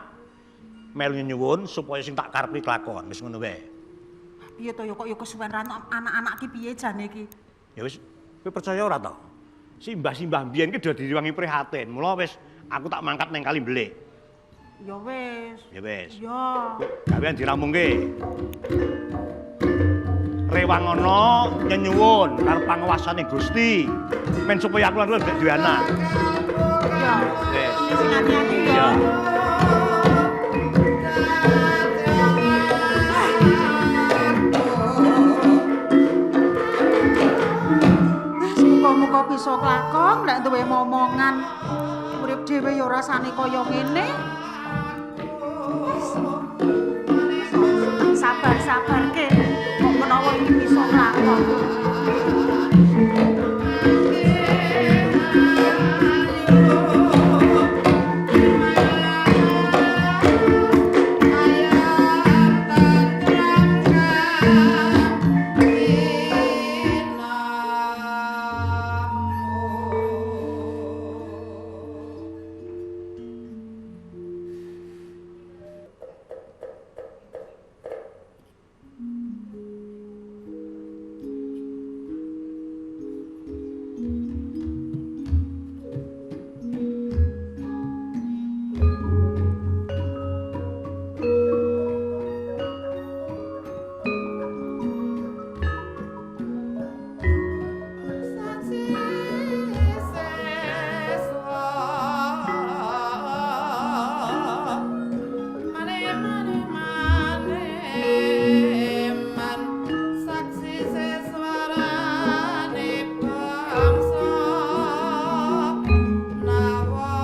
melu nyuwun supaya sing tak karepi kelakon, wis ngono wae. Piye to ya kok ya kesuwen anak-anak ki piye jane ki? Ya wis, kowe percaya ora to? Simbah-simbah mbiyen ki do diwangi prihatin. Mula wis aku tak mangkat nang Kalimblik. Ya wis. Ya wis. Ya. Gawean diramungke. Rewang ana nyuwun karo panguwasane Gusti men supaya aku lan duwe anak. Ya. Wis. Sing hati-hati ya. Ya. Muga-muga bisa kelakon lek duwe momongan. Urip dhewe ya rasane kaya ngene. Sabar ke. Kok menawa iki bisa kelakon.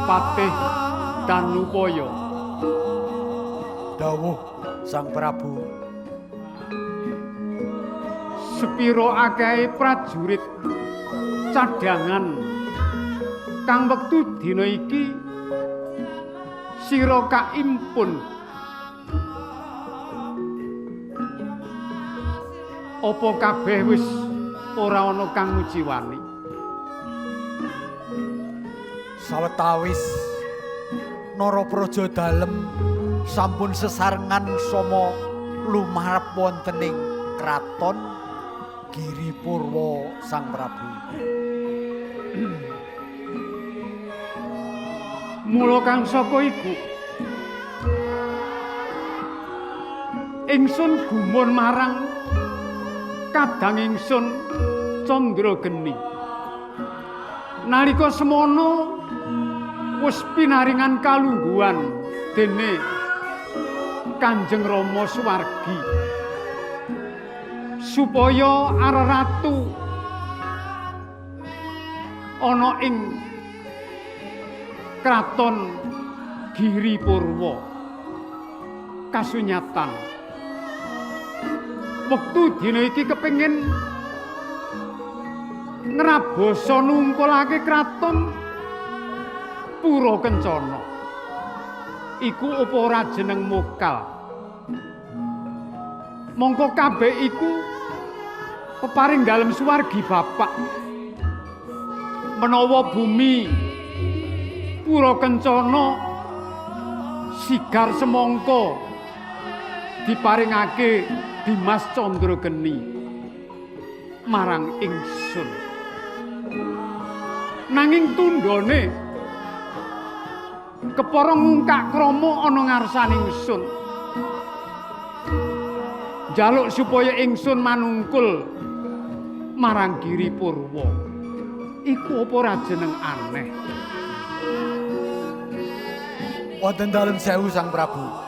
Patih Danupaya. Dawuh Sang Prabu. Sepiro akeh prajurit cadangan kang wektu dina iki sira kaimpun. Apa kabeh wis ora ana kang ngujiwani? Sawetawis Narapraja dalem sampun sesarengan sama lumarep wontening kraton Giripurwa Sang Prabu. Mula kang saka iku ingsun gumun marang kadang ingsun Candrageni Nalika semono wis pinaringan kalungguhan dene Kanjeng Rama Suwargi supaya Araratu ana ing kraton Giripurwa kasunyatan. Wektu dina iki kepengin ngrabosa nungkulake kraton Pura Kencana. Iku apa ora jeneng mokal. Mongko kabeh iku peparing dalem Suwargi Bapak. Menawa bumi Pura Kencana sigar semangka diparingake Dimas Candrageni marang ingsun. Nanging tundhone kepara ngungkak krama ana ngarsaning ingsun. Njaluk supaya ingsun manungkul marang Giripurwa. Iku apa ora jeneng aneh? Wonten dalem sewu Sang Prabu.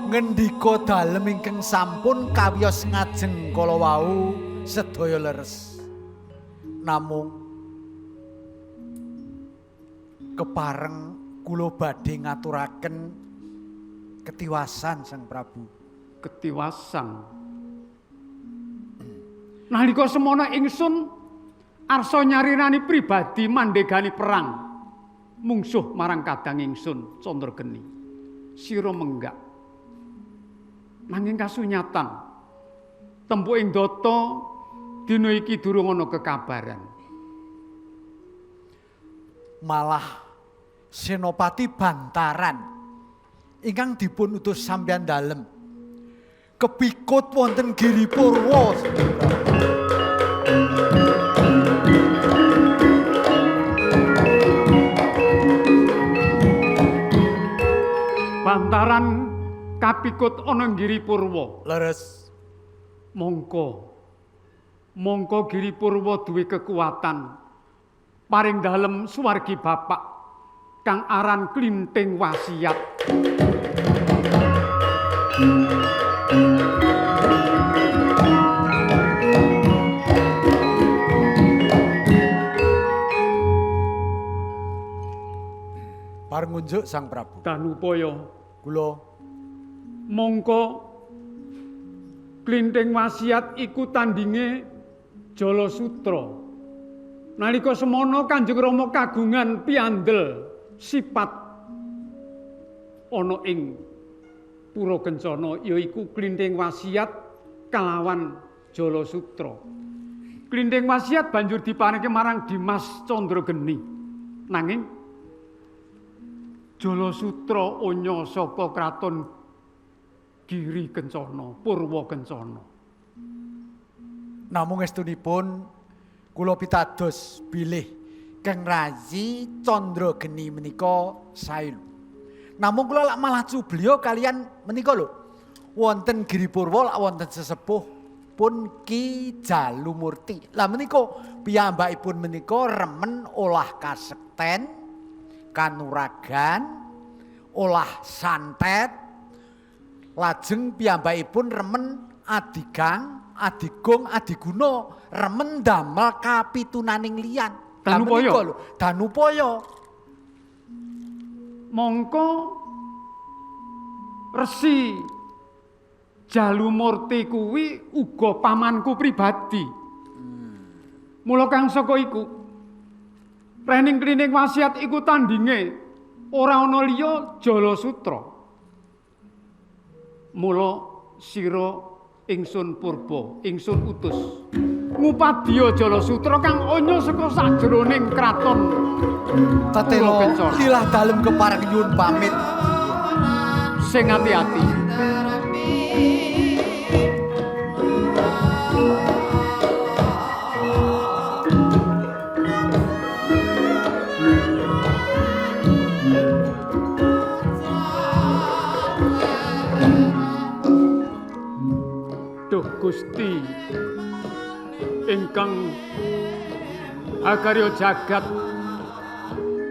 Ngendika dalem ingkang sampun kawiyos ngajeng kala wau sedaya leres. Namung kepareng kula badhe ngaturaken ketiwasan Sang Prabu. Ketiwasan. Nalika semana ingsun arsa nyarirani pribadi mandhegani perang mungsuh marang kadang ingsun Candrageni. Sira menggak. Nanging kasunyatan tempo ing data dina iki durung ana kekabaran. Malah Senopati Bantaran ingkang dipun utus sampeyan dalem kepikut wonten Giripurwa. Bantaran kapikut ana Giripurwa. Leres. Mongko Giripurwa duwe kekuatan paring dalem Suwargi Bapak kang aran Klinting Wasiat. Pareng ngunjuk Sang Prabu. Danupaya kula mongko Klinting Wasiat iku tandinge Jalasutra. Nalika semana Kanjeng Rama kagungan piandel sipat ana ing Pura Kencana yaiku Klinting Wasiat kalawan Jalasutra. Klinting Wasiat banjur diparingke marang Dimas Candrageni. Nanging Jalasutra anya saka kraton Giri Kencana, Purwa Kencana. Namung estunipun kula pitados bilih Kang Rayi Candrageni menika sae. Namung kula lak malah cubliya kalian menika lho. Wonten Giripurwa lak wonten sesepuh pun Ki Jalumurti. Lah menika piyambakipun menika remen olah kasekten, kanuragan, olah santet. Lajeng piyambakipun remen adigang, adigung, adiguna, remen damel kapitunaning liyan. Danupaya. Danupaya. Mongko Resi Jalumurti kuwi uga pamanku pribadi. Mula kang saka iku Rening Klinting Wasiat iku tandinge ora ana liya Jalasutra. Mula sira ingsun purba, ingsun utus ngupadya Jalasutra kang anya saka sajroning kraton Tetela lilah dalem kepareng nyuwun pamit. Sing ati-ati. Duh Gusti ingkang agarya jagat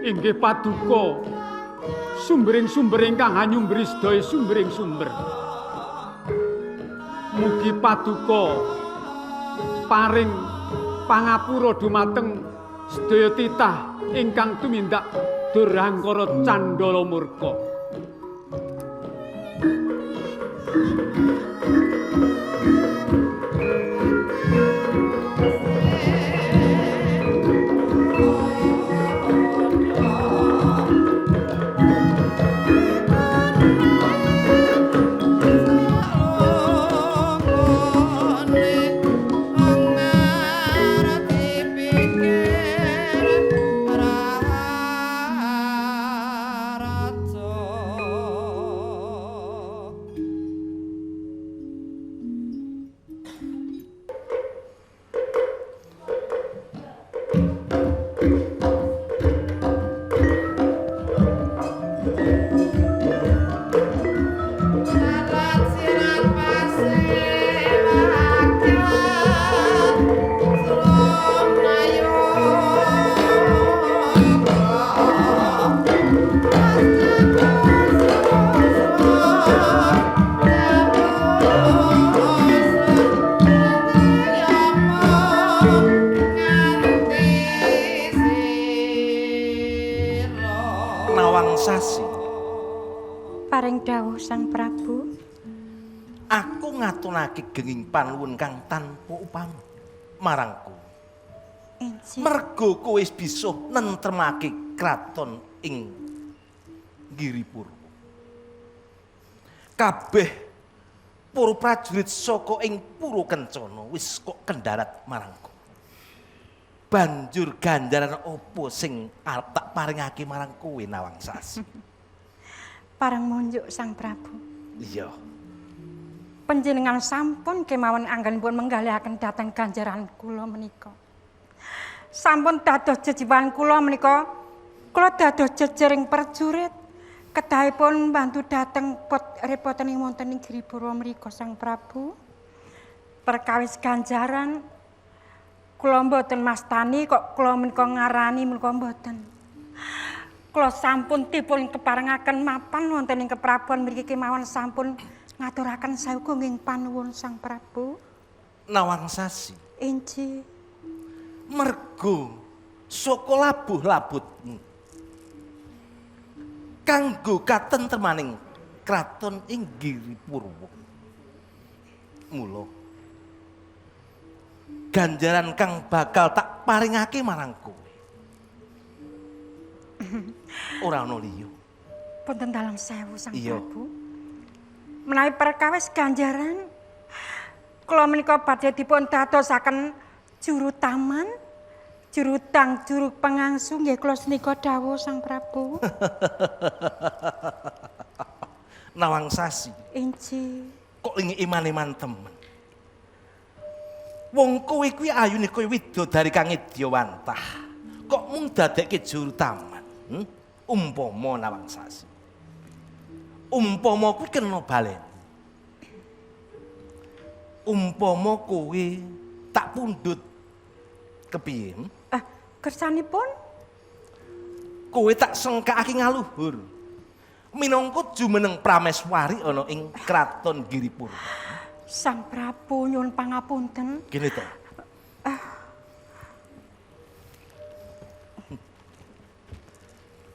inggih paduka sumbering sumber ingkang hanyumbri sedaya sumbering sumber. Mugi paduka paring pangapura dumateng sedaya titah ingkang tumindak durhangkara candala murka. Sasi. Paring dawuh Sang Prabu. Aku ngatunake genging panuwun kang tanpa upami marangku. Mergo kowe wis bisa nentremake kraton ing Giripurwa. Kabeh para prajurit saka ing Pura Kencana wis kok kendharat marangku. Banjur ganjaran apa sing arep tak paringake marang kowe Nawang Sasi? Parang munjuk Sang Prabu. Iya. Panjenengan sampun kemawon anggenipun menggalihaken dhateng ganjaran kula menika. Sampun dados jejiban kula menika, kula dados jejering prajurit kedahipun bantu dhateng repotening wonten ing Giripurwa mriku Sang Prabu. Perkawis ganjaran kula mboten mastani kok kula menika ngarani menika mboten. Kula sampun dipun keparengaken mapan wonten ing keprabuan mriki kemawon sampun ngaturaken saugunging panuwun Sang Prabu. Nawang Sasi. Inji. Mergo saka labuh-labutmu kanggo katentremaning kraton ing Giripurwa. Mula ganjaran kang bakal tak paringake marang kowe ora ana liya. Punten dalam sewu Sang Iya. Prabu. Menawi perkawis ganjaran kula menika badhe dipun dadosaken juru taman, juru tang, juru pengangsu nggih kula senika dawuh Sang Prabu. Nawang Sasi. Inji. Kok lingi iman-iman temen. Wong kowe kuwi ayune kowe widodari kang Idyawantah. Kok mung dadekke juru taman? Umpama Nawang Sasi. Umpama kuwi kena balen. Umpama kowe tak pundhut kepiye? Kersanipun? Kowe tak sengkakake ngaluhur. Minangka jumeneng prameswari ana ing kraton Giripurwa. Sang Prabu nyuwun pangapunten. Kene to.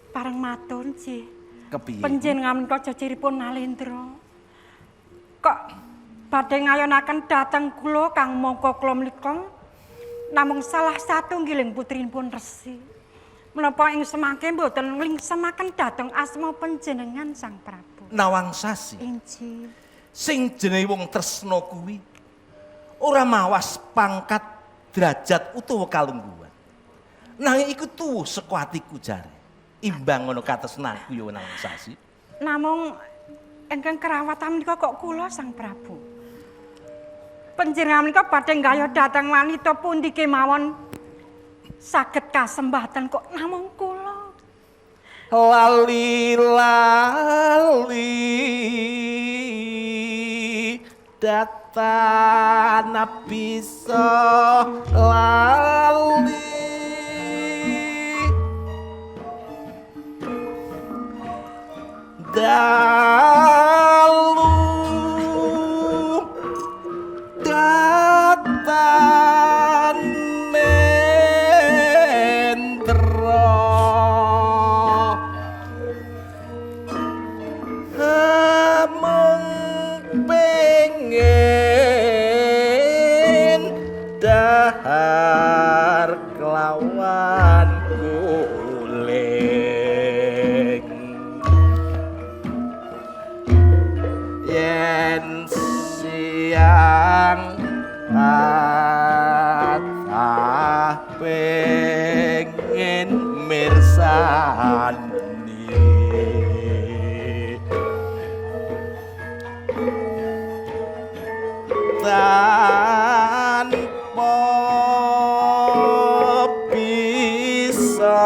Parang matur nggih. Kepiye? Panjenengan menika jejiripun Nalendra. Kok badhe ngayonaken dhateng kula kang mangka kula menika namung salah satunggiling putrinipun Resi. Menapa ing semangke mboten nglingsemaken dhateng asma panjenengan Sang Prabu. Nawang Sasi. Inji. Sing jenenge wong tresna kuwi ora mawas pangkat, derajat utawa kalungguhan. Nanging iku tuwuh saka atiku jare. Imbang ngono katresnanku ya Nawang Sasi. Namung ingkang kerawatan menika kok kula Sang Prabu. Panjenengan menika badhe nggayuh dhateng wanita pundi kemawon saged kasembatan kok namung kula. Lali data bisa lali dalu datan nendra amung pengen dahar kelawan guling yen siang patah pengen mirsani tanpa bisa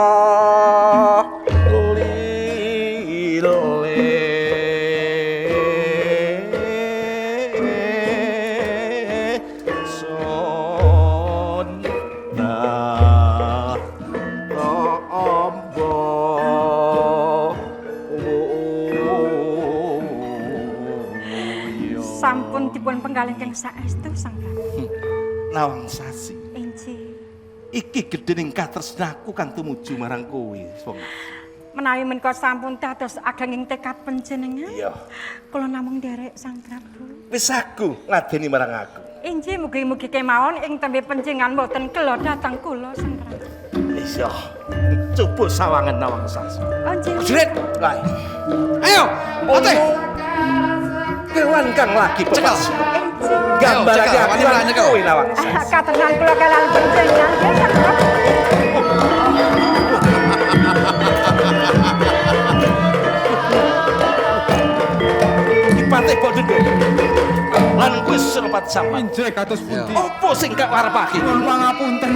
Sampun dipun penggalih keng saestu Sang Prabu. Nawang Sasi. Inji. Iki gedening katresnaku kang tumuju marang kowe, Wong. Menawi menika sampun dados agenging tekad panjenengan. Iya. Kula namung nderek Sang Prabu. Wis aku ngadeni marang aku. Inji mugi-mugi kemawon ing tembe panjenengan boten kelo dhateng kula Sang Prabu. Iya. Coba sawangan Nawang Sasi. Inji. Jret, wae. Ayo, ote. Kewan kang lagi pepas. Gambar wani kowe Nawang Sasi. Katenan kula kalian panjenengan nggih Sang Prabu. Dipate boten kowe. Lan kuwi serupat sampeyan. Injih kados pundi? Opo sing gak warepake? Nuwun pangapunten.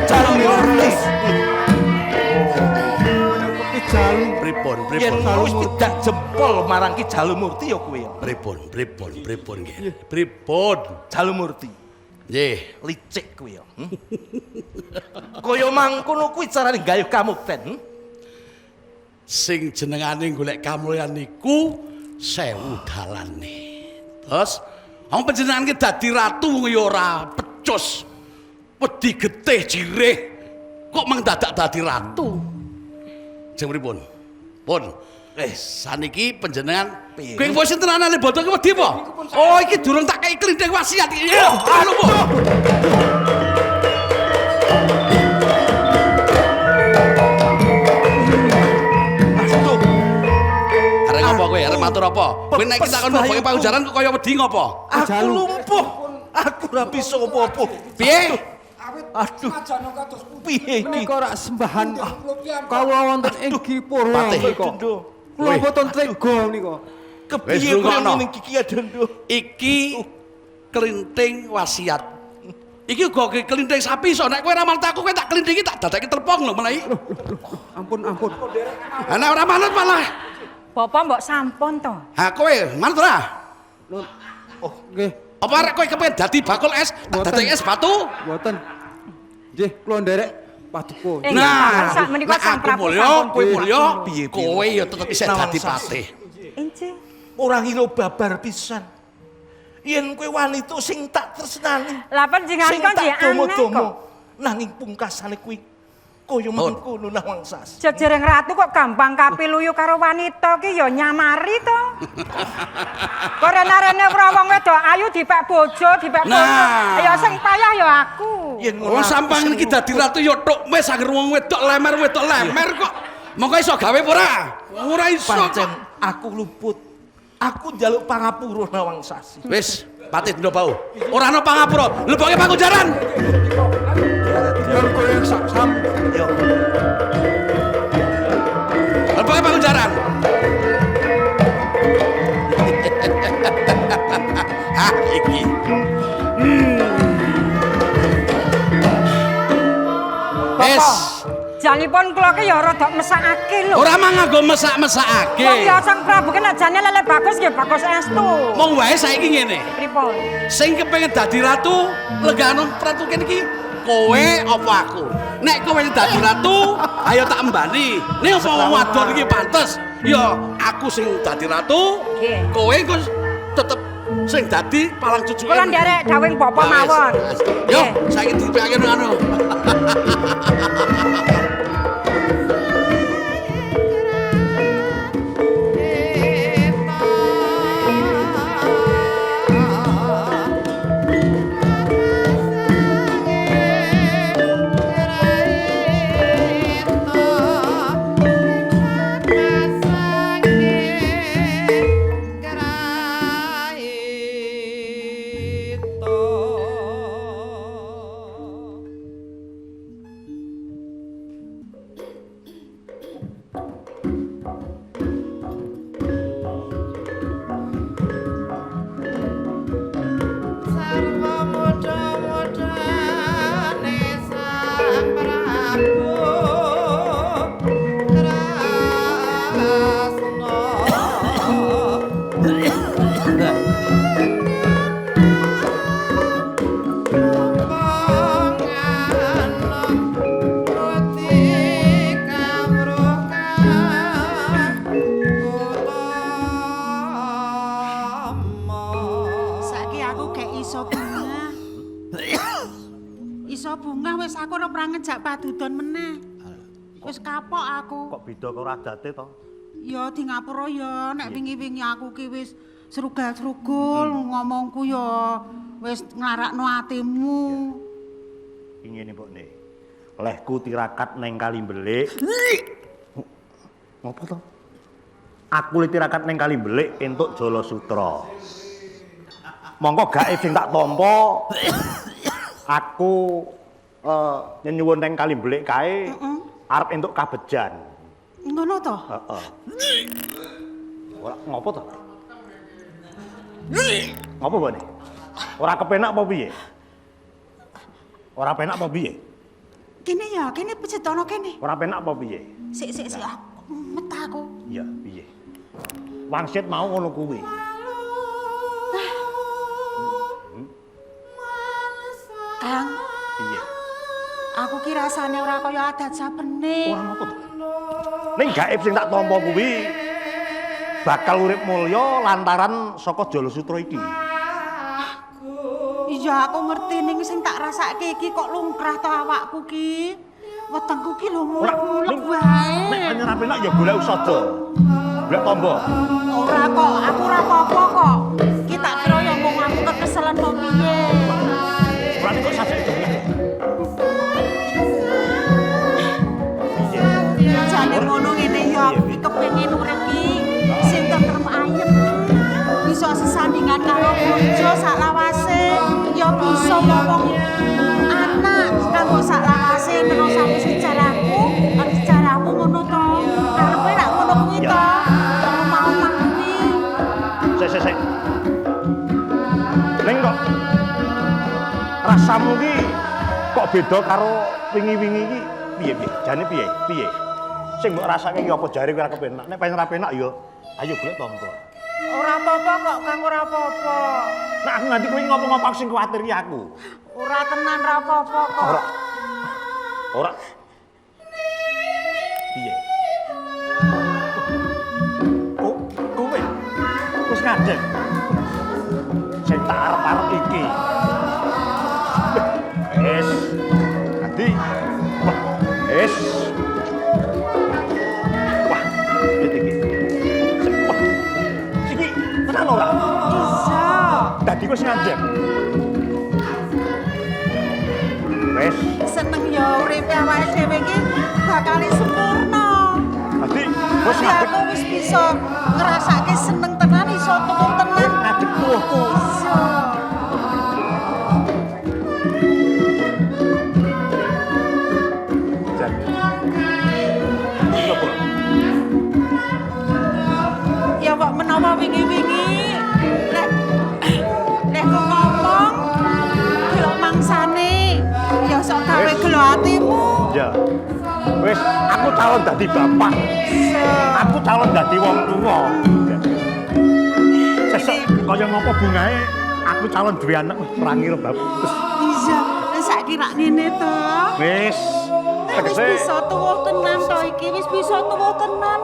Jalur Murti. Jalu Pripun, Yen pripun. wis tidak jempol marang Ki Jalur Murti ya kowe ya. Pripun nggih. Pripun. Jalur Murti. Nggih. Licik kowe ya. Kaya mangkono kuwi carane gayuh kamukten. Sing jenengane golek kamulyan niku 1000 dalane. Terus wong panjenengan ki dadi ratu ya ora pecus. Wedi getih jirih. Kok mendadak dadi ratu? Jeng pripun? Pun. Saniki panjenengan kowe wis tenanan boten ki wedi apa? Oh iki durung tak kei klindheng wasiat iki. Anu po. Arek apa kowe? Arek matur apa? Kowe nek kita kon mboke paujaran kok kaya wedi ngopo? Aku lumpuh. Aku ora bisa apa-apa. Piye? Aduh. Piye iki? menika rak sembahan kawula wonten ing Giripurwa Patih. menika. Kula boten tega menika. Kepiye kono ning Kiki Adondo? Iki kelinting wasiat. Iki uga kelinting sapi so nek kowe ora manut aku kowe tak kelindingi tak dadekke telepong lho mulai. Ampun. Ana ora manut malah. Bapak mbok sampun to. Ha kowe manut ora? Oh, nggih. Apa arek kowe kepengin dadi bakul es, tak dadekke es batu? Mboten. Nggih, kula nderek paduka. Nah, sak menika nek Sang aku Prabu mulya, sampun. kowe mulya, Piye, piye? kowe ya tetep isih dadi patih. Inji. Ora ngira babar pisan. Yen kowe wanita sing tak tresnani. Lah panjenengan Sing kok tak nggih aneh domo-domo. kok. Nanging pungkasane kuwi kaya mangkono Nawang Sasi. Jejering ratu kok gampang kapiluyu karo wanita ki ya nyamari to. Kok rene-rene ora wong wedok ayu dipek bojo, dipek bojo. Nah. Ya sing payah ya aku. Yen Oh sampeyan iki dadi ratu ya tok wis anger wong wedok lemer kok. Monggo iso gawe apa ora? Ora iso. pancen aku luput. Aku njaluk pangapura Nawang Sasi. Wis, patih dina bau. Ora ana pangapura, leboke pangujaran. Yen kowe sam Yo. Leboke pangujaran. Ah, iki. Wis. Janipun kula ki ya rada mesakake lho. Ora mah nganggo mesak-mesakake. Wong ya Sang Prabu ki nek jane lele bagus nggih bagus estu. Mong wae saiki ngene. Pripun? Sing kepengin dadi ratu, legano pratu kene iki kowe apa aku? Nek kowe dadi ratu, ayo tak embani. Nek apa wong wadon iki pantes, ya aku sing dadi ratu. Kowe engko tetep sing dadi palang cucuke. Kula nderek dawuh bapak mawon. Yo, saiki dipake ngono. ngejak padudon meneh. Wis kapok aku. Kok beda karo adate to? Ya di ngapura ya, nek wingi-wingi aku ki wis srugal-srugul ngomongku ya wis nglarakno atimu. Iki ngene Mbokne. Lehku tirakat neng kali mbelik. Ngopo to? Aku tirakat neng kali mbelik entuk Jala Sutra. Monggo gaib sing tak tampa. Aku nyuwun neng kali mbelik kae arep entuk kabejan. Ngono to? Heeh. Ora ngopo to? Ngopo Mbokne? Ora kepenak apa piye? Ora penak apa piye? Kene ya, kene pecetono kene. Ora penak apa piye? Sik aku metah aku. Iya, piye? Wangsit mau ngono kuwi. Kang. Piye? Aku ki rasane ora kaya adat sapene. Ora ngopo to? Ning gaib sing tak tampa kuwi bakal urip mulya lantaran saka Jala Sutra iki. Iya, aku ngerti ning sing tak rasake iki kok lungkrah to awakku ki. Wetengku ki lho mulek wae. Nek anyar penak ya golek usada. Golek tamba. Ora kok, aku ora apa-apa kok. Ki tak kira ya mung aku kekeselen kok piye. Ora kok sasek jeneng. Jane ngono ngene ya aku ki kepengin urip ki sing tentrem ayem. Bisa sesandingan karo bojo sak lawase, ya bisa ngomong anak kanggo sak lawase nerusake sejarahku, sejarahmu ngono to. Karepe rak ngono kuwi to. Mau kuwi. Sik. Ning kok rasamu ki kok beda karo wingi-wingi iki piye? Jane piye? Sing mbok rasake ki apa jare kowe ora kepenak? Nek pengen ora penak ya ayo golek tamba. Ora apa-apa kok, Kang, ora apa-apa. Nek aku nganti kowe ngomong apa sing kuwatir ki aku. Ora tenan ra apa-apa kok. Ora. Piye? Oh, kowe wis ngandhek. Sing tak arep-arep iki. Wis. Adi. Wis. Wah, iki. Wah. Iki tenan ora? Bisa. Dadi wis ngandhek. Wis. Seneng ya uripe awake dhewe iki bakal sempurna. Adi, wis Tapi ngandhek. aku wis bisa ngrasake seneng tenan iso turu tenan. Ngadeg tuwuhku. Bisa. Ya kok menawa wingi-wingi nek kok ngomong delok mangsane ya sok gawe gelo atimu. Ya. Wis, aku calon dadi bapak. Aku calon dadi wong tuwa. Sesuk kaya ngopo bungae aku calon duwe anak wis rangi bagus. Iya, wis saiki rak ngene to. Wis. Wis bisa tuwuh tenan to iki, wis bisa tuwuh tenan.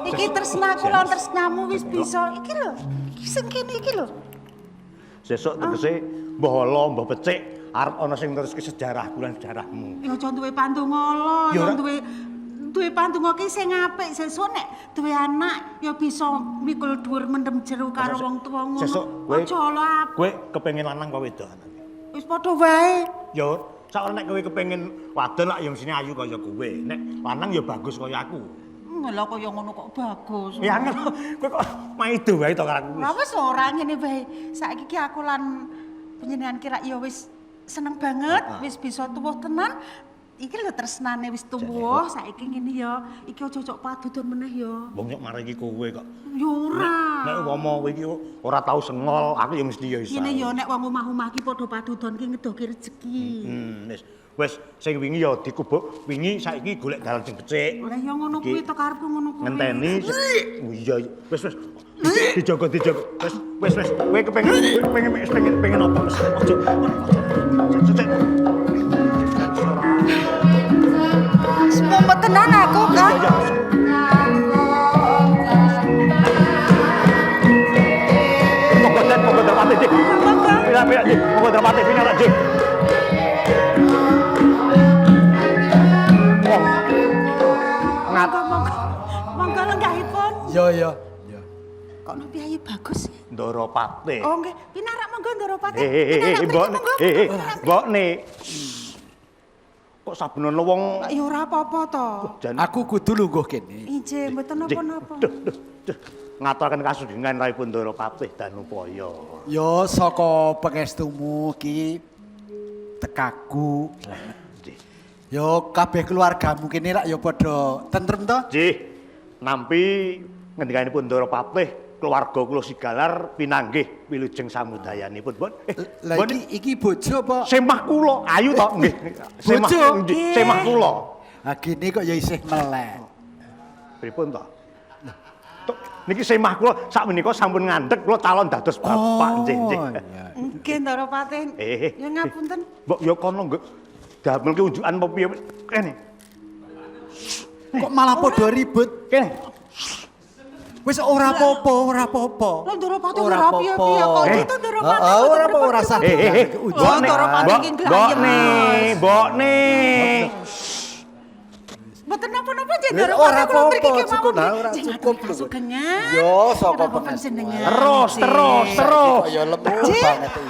Iki tresnaku lan tresnamu wis bisa. Iki lho. Iki sing kene iki lho. Sesuk tegese mbah ala mbah becik arep ana sing neruske sejarahku lan sejarahmu. Ya aja duwe pandonga Ya ya ora. duwe pandonga ki sing apik sesuk nek duwe anak ya bisa mikul dhuwur mendem jero karo wong tuwa ngono. Sesuk Aja ala kowe kepengin lanang apa wedok? wis padha wae. Ya sak nek kowe kepengin wadon lak ya mestine ayu kaya kowe. Nek lanang ya bagus kaya aku. Lha kaya ngono kok bagus. Ya angel kowe kok maido wae to karo aku. Lah wis ora ngene wae. Saiki ki aku lan panjenengan kira ya wis seneng banget, wis bisa tuwuh tenan. Iki lho tresnane wis tuwuh, saiki ngene ya. Iki aja cocok padudon meneh ya. Wong nyok mari iki kowe kok. Ya ora. Nek umpama kowe iki ora tau sengol, aku ya mesti ya iso. Ngene ya nek wong omah-omah ki padha padudon ki ngedoki rezeki. Wis. Wis sing wingi ya dikubuk, wingi saiki golek dalan sing becik. Lah ya ngono kuwi to karepku ngono kuwi. Ngenteni. Oh iya. Wis. Dijogo. Wis. Kowe kepengin apa? Wis. Aja. Semua tenan aku kan. Monggo terpati, Dik. Pira-pira, Dik. Monggo terpati pinyalak, Dik. Monggo lenggahipun. Ya. Kok no piye bagus. Ndorapati. Oh nggih, pinarak monggo Ndorapati. Mbokne. Kok saben ana wong Ya ora apa-apa to. Aku kudu lungguh kene. Injih, mboten napa-napa. Ngaturaken kasugeng Raipun Ndorapati Danupaya. Ya saka pangestumu ki tekaku. Yo kabeh keluargamu kene rak ya padha tentrem to? Nggih. Nampi ngendikanipun Ndorapati keluarga kula Sigalar pinanggih wilujeng samudayanipun. Lah iki bojo apa? Semah kula, ayu to nggih. Bojo? Semah kula. Ha kene kok ya isih melek. Pripun to? Niki semah kula sakmenika sampun ngandhek kula calon dados bapak nggih. Nggih Ndorapati. Ya ngapunten. Mbok ya kono nggih. Damelke unjukan apa piye kene. Kok malah padha ribut? Kene. Wis ora apa-apa. Lah Ndorapati ora piye-piye kok gitu Ndorapati. Ora apa ora sadar. Mbokne. Mboten napa-napa jeneng Ndorapati. Ora apa-apa, cukup ora cukup. Sugengan. Yo saka panjenengan. Terus. Ya lemu banget iki.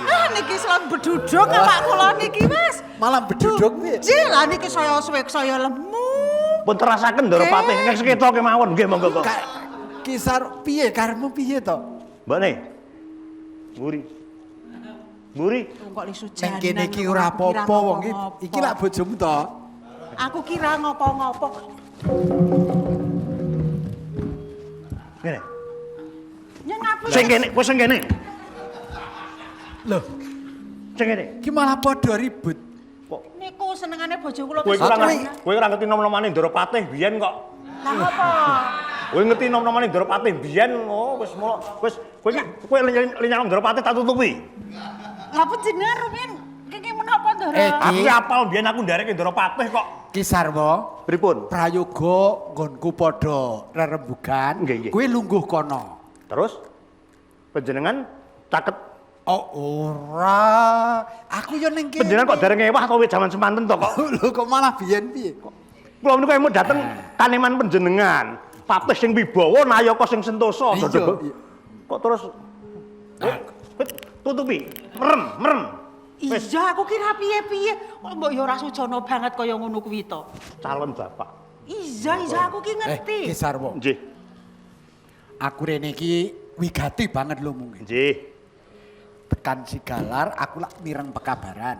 Ah niki selon beduduk awak kula niki Mas. Malah beduduk piye? Jih, lah niki saya suwek saya lemu. Pun terasaken Ndorapati nek seketo kemawon nggih monggo kok. Kisar piye karepmu piye to? Mbokne. Mburi. Kok lisu Ning janan. kene iki ora apa-apa wong iki lak bojomu to. Aku kira ngopo-ngopo. Ngene. Nyang ngapun. Sing kene, wis sing kene. Lho, Sing kene. iki malah padha ribut. Niku senengane bojo kula Kowe ora ngerti nom-nomane Ndorapati biyen kok. Lah apa? Kowe ngerti nom-nomane Ndorapati biyen wis kowe linyang Ndorapati tak tutupi. Lah panjenengan rumiyin kenging menapa Ndoro? Aku apal biyen aku ndereke Ndorapati kok. Kisarwa, Pripun? prayoga nggonku padha rerembugan, Nggih. kowe lungguh kono. Terus panjenengan caket Oh ora, aku yo ning kene. panjenengan kok dereng ewah to jaman semanten to kok. Lho kok malah biyen piye? Kula menika emu dateng kaneman panjenengan. Patih sing wibawa nayaka sing sentosa. Kok terus tutupi, merem. Iya, aku kira piye-piye. Kok mbok ya ora sujana banget kaya ngono kuwi to. Calon bapak. Iya, aku ki ngerti. Kisarwa. Nggih. Aku rene iki wigati banget lho mungkin. Nggih. Tekan Sigalar aku lak mireng pekabaran.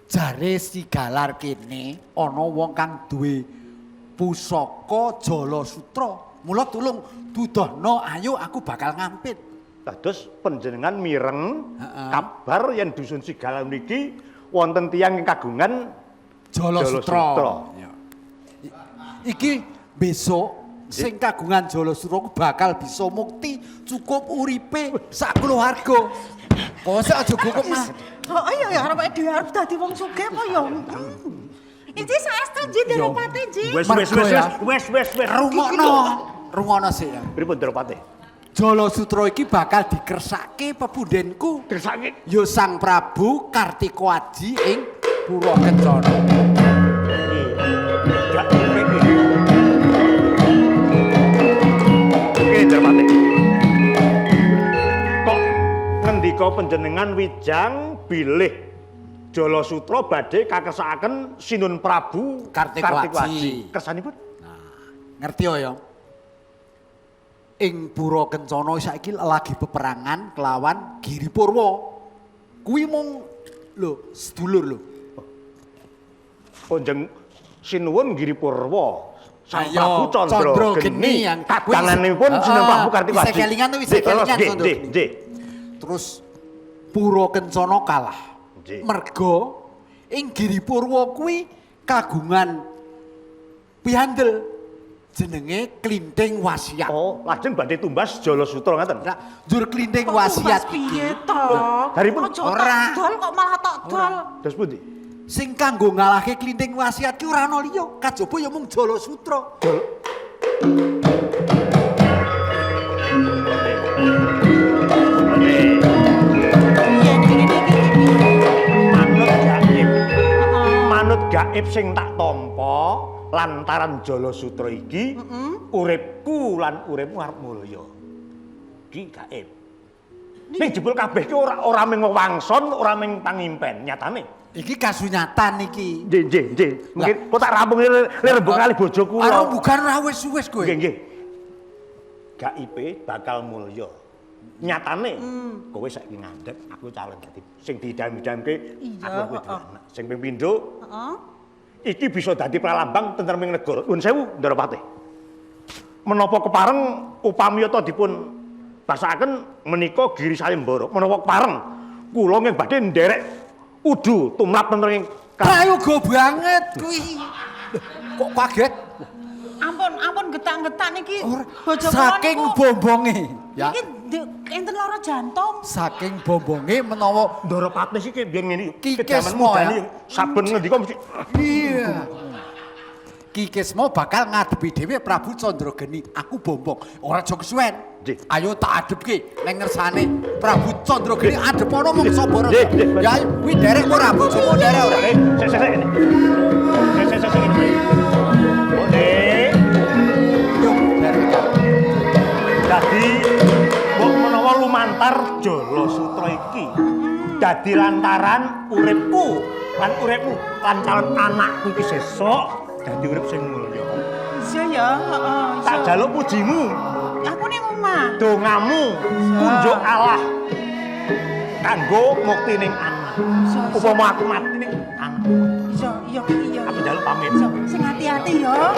Jare Sigalar kene ana wong kang duwe pusaka Jala Sutra. Mula tulung dudohno ayo aku bakal ngampit. Dados panjenengan mireng kabar yen dusun Sigalar niki wonten tiyang ing kagungan Jala Sutra. Iki besok sing kagungan Jala Sutra bakal bisa mukti cukup uripe sak keluarga. Kok sik aja gugup Mas. Oh iya ya arep dhewe arep dadi wong sugih apa ya? Iki saestu Ji Ndropati Ji. Wes. Rungokno sik ya. Pripun Ndropati? Jala Sutra iki bakal dikersake pepundhenku. Kersake Ya Sang Prabu Kartikowaji ing Pura Kencana. Gak iki. Oke Ndropati. Kok ngendika panjenengan wijang bilih Jala Sutra badhe kakersakaken Sinun Prabu Kartikowaji. Kersanipun? Ngerti ya? Ing Pura Kencana saiki lagi peperangan kelawan Giripurwa. Kuwi mung lho sedulur lho. Konjeng sinuwun Giripurwa. Sang Ayo, Prabu Candrageni yang kadanganipun Sinun Prabu Kartikowaji. Bisa kelingan tuh, bisa kelingan Nggih. Terus Pura Kencana kalah. Nggih. Merga ing Giripurwa kuwi kagungan pihandel jenenge Klinthing Wasiat. Oh, lajeng badhe tumbas Jala Sutra ngaten. Nah, njur Klinthing Wasiat Piye to? Daripun ora. Dol kok malah tok dol. Dos pundi? Sing kanggo ngalahke Klinthing Wasiat ki ora ana liya, kajaba ya mung Jala Sutra. Manut gaib sing tak tampa lantaran Jala Sutra iki uripku lan uripmu arep mulya. Iki gaib. Ning jebul kabeh ki ora ming wangson, ora ming pangimpen, nyatane. Iki kasunyatan iki. Nggih. Mungkin kok tak rampung rembug kali bojo kula. Ora bukan ora wis kowe. Nggih. Gaibe bakal mulya. Nyatane kowe saiki ngandhek aku calon dadi sing didam-damke aku kuwi anak. Sing ping pindho, iki bisa dadi pralambang tentreming negara. Nuwun sewu, Ndropati. Menapa kepareng upami ta dipun basakaken menika Giri Sayembara. Menapa kepareng kula nggih badhe nderek udu tumrap tentreming prayoga banget kuwi. Kok kaget? Ampun getak-getak niki bojo kula Saking bombonge. Ya. Iki enten lara jantung. Saking bombonge menawa Ndropati iki biyen ngene Ki kejaman Kesmo, mudani ya. saben ngendika mesti iya. Ki Kesmo bakal ngadepi dhewe Prabu Candrageni. Aku bombong, ora aja kesuwen. Nggih. Ayo tak adepke ning ngersane Prabu Candrageni adepono mung sabara. Nggih. Ya kuwi derek ora bojomu derek ora. Sik. Boleh. Yo derek. Dadi mbok menawa lumantar Jala Sutra iki dadi lantaran uripku lan uripmu lan calon anakku iki sesuk dadi urip sing mulya. Iya ya, heeh. Tak jaluk pujimu, Aku ning omah. dongamu, unjuk Allah kanggo muktining anak. Upama aku mati ning anak. Iya. Aku jaluk pamit. Sing hati-hati ya.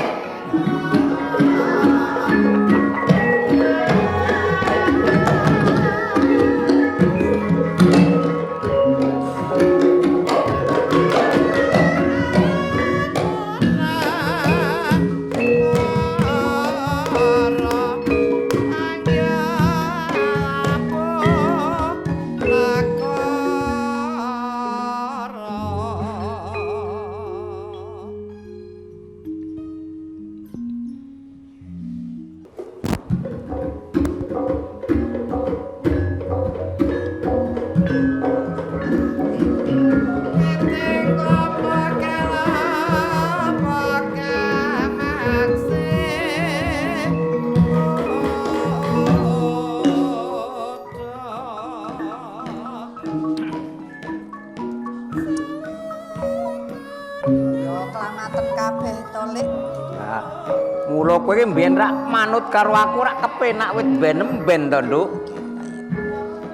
Mula kowe iki mbiyen rak manut karo aku rak kepenak wit ben-ben to, Nduk.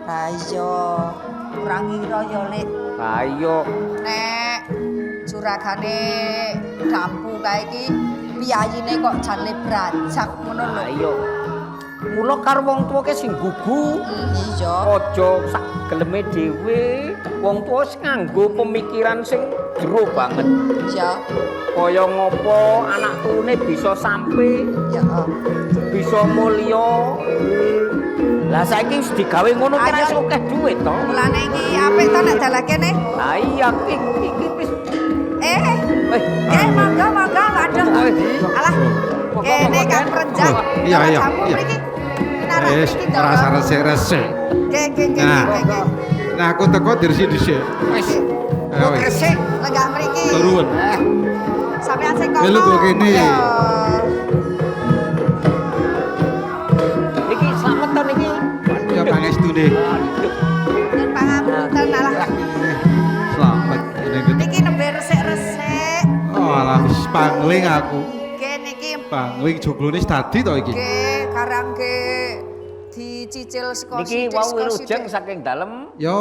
Ha iya, ora ngira ya, Lik. Ha iya. Nek juragane dampu kae iki piyayine kok jane brajak ngono lho. Ha iya. Mula karo wong tuwa ki sing gugu. Iya. Aja sak geleme dhewe. Wong tuwa sing nganggo pemikiran sing jero banget. Iya. Kaya ngopo anak turune bisa sampe Ya. bisa mulya Lah saiki wis digawe ngono kira iso akeh dhuwit to. Mulane iki apik to nek dalah kene. Lah iya iki wis Monggo waduh. Alah. Kene Kang Prenjak. Iya. Wis rasa resik-resik. Nggih. Nah, aku teko dirisi dhisik. Wis. Resik lenggah mriki. Turun. Sampeyan sing kono. Melu kok kene. Iki slamet to niki. Ya pangestune. Nyun pangapunten alah. Slamet ngene. Niki nembe resik-resik. Oh, alah wis pangling aku. Nggih niki. Pangling joglone dadi to iki. Nggih, karang nggih dicicil saka niki wau wilujeng saking dalem. Yo,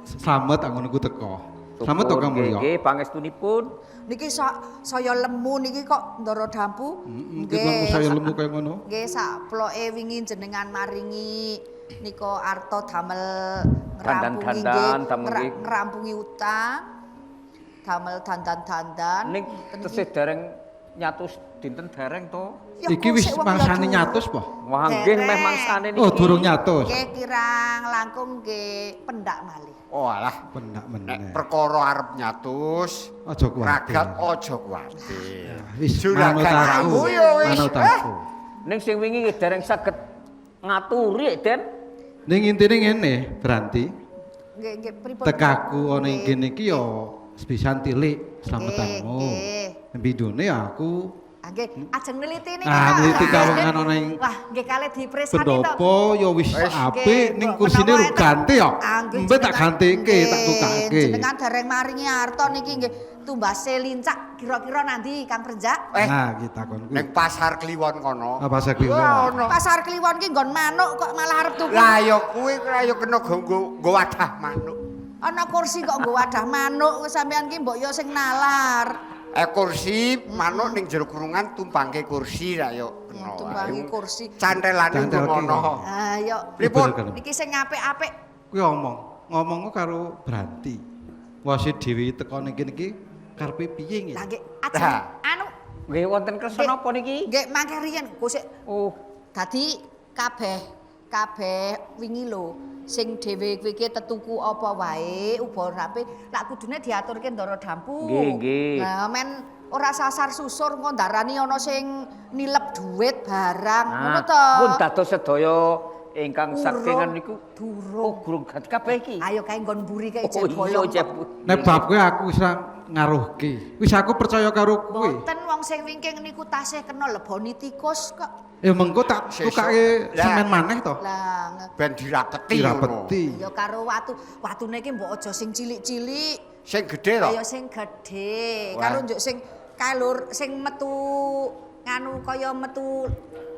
slamet ngono ku teko. Slamet to Kang Mulya. Nggih, pangestunipun. Niki saya lemu niki kok ndara dampu. Nggih. Saya lemu kaya ngono. Nggih, sakploke wingi jenengan maringi nika arta damel ngrampungi utang. Damel dandan-dandan. Ning tesih dereng nyatus dinten dereng to. Iki wis mangsane nyatus po? Wah, nggih meh mangsane niki. Oh, durung nyatus. Nggih kirang langkung nggih pendak malih. Oh alah, pendak meneh. Nek perkara arep nyatus, aja kuwatir. Ragat aja kuwatir. Wis manut aku. Manut aku. Ning sing wingi dereng saged ngaturi, Den. Ning intine ngene, Branti. Nggih, pripun? Tekaku ana ing kene iki ya sepisan tilik slametanmu. Pindhone aku nggih, ajeng neliti niki. Neliti kawungan ana ing wah, nggih kalih dipresani to. Pendopo ya wis apik ning kursine ru ganti ya. Mbek tak gantike, tak tukake. Jenengan dereng maringi arta niki nggih tumbase lincak kira-kira nanti Kang Prenjak. Nah, kita kon ning pasar Kliwon kono. Pasar Kliwon. Pasar Kliwon ki nggon manuk kok malah arep tuku. Lah ya kuwi ya kena nggo wadah manuk. Ana kursi kok nggo wadah manuk sampean ki mbok yo sing nalar. Kursi manuk ning jero kurungan tumpangke kursi ra yo kena. Tumpangi kursi. Cantelane ngono. Ha yo. Pripun? Niki sing apik-apik. Kuwi ngomong karo Branti. Wasi dhewe teko ning kene iki karepe piye nggih? Lah nggih ajeng anu nggih wonten kersa napa niki? Nggih mangke riyen kusik. Oh, dadi kabeh wingi lho sing dhewe kuwi tetuku apa wae uba rapi lak kudune diaturke ndara dampu. Nggih. Lah men ora sasar susur engko ndarani ana sing nilep dhuwit barang ngono to. Pun dados sedaya ingkang sakingan niku durung ganti kabeh iki. Ayo kae nggon mburi kae jek bolong. Nek bab kowe aku wis ngaruhke. Wis aku percaya karo kowe. Mboten wong sing wingking niku tasih kena leboni tikus kok. Ya mengko tak tukake semen maneh to. Lah ben dirapeti. Dirapeti. Ya karo watu. Watune iki mbok aja sing cilik-cilik. Sing gedhe to. Kaya sing gedhe. Karo njuk sing kae lur sing metu nganu kaya metu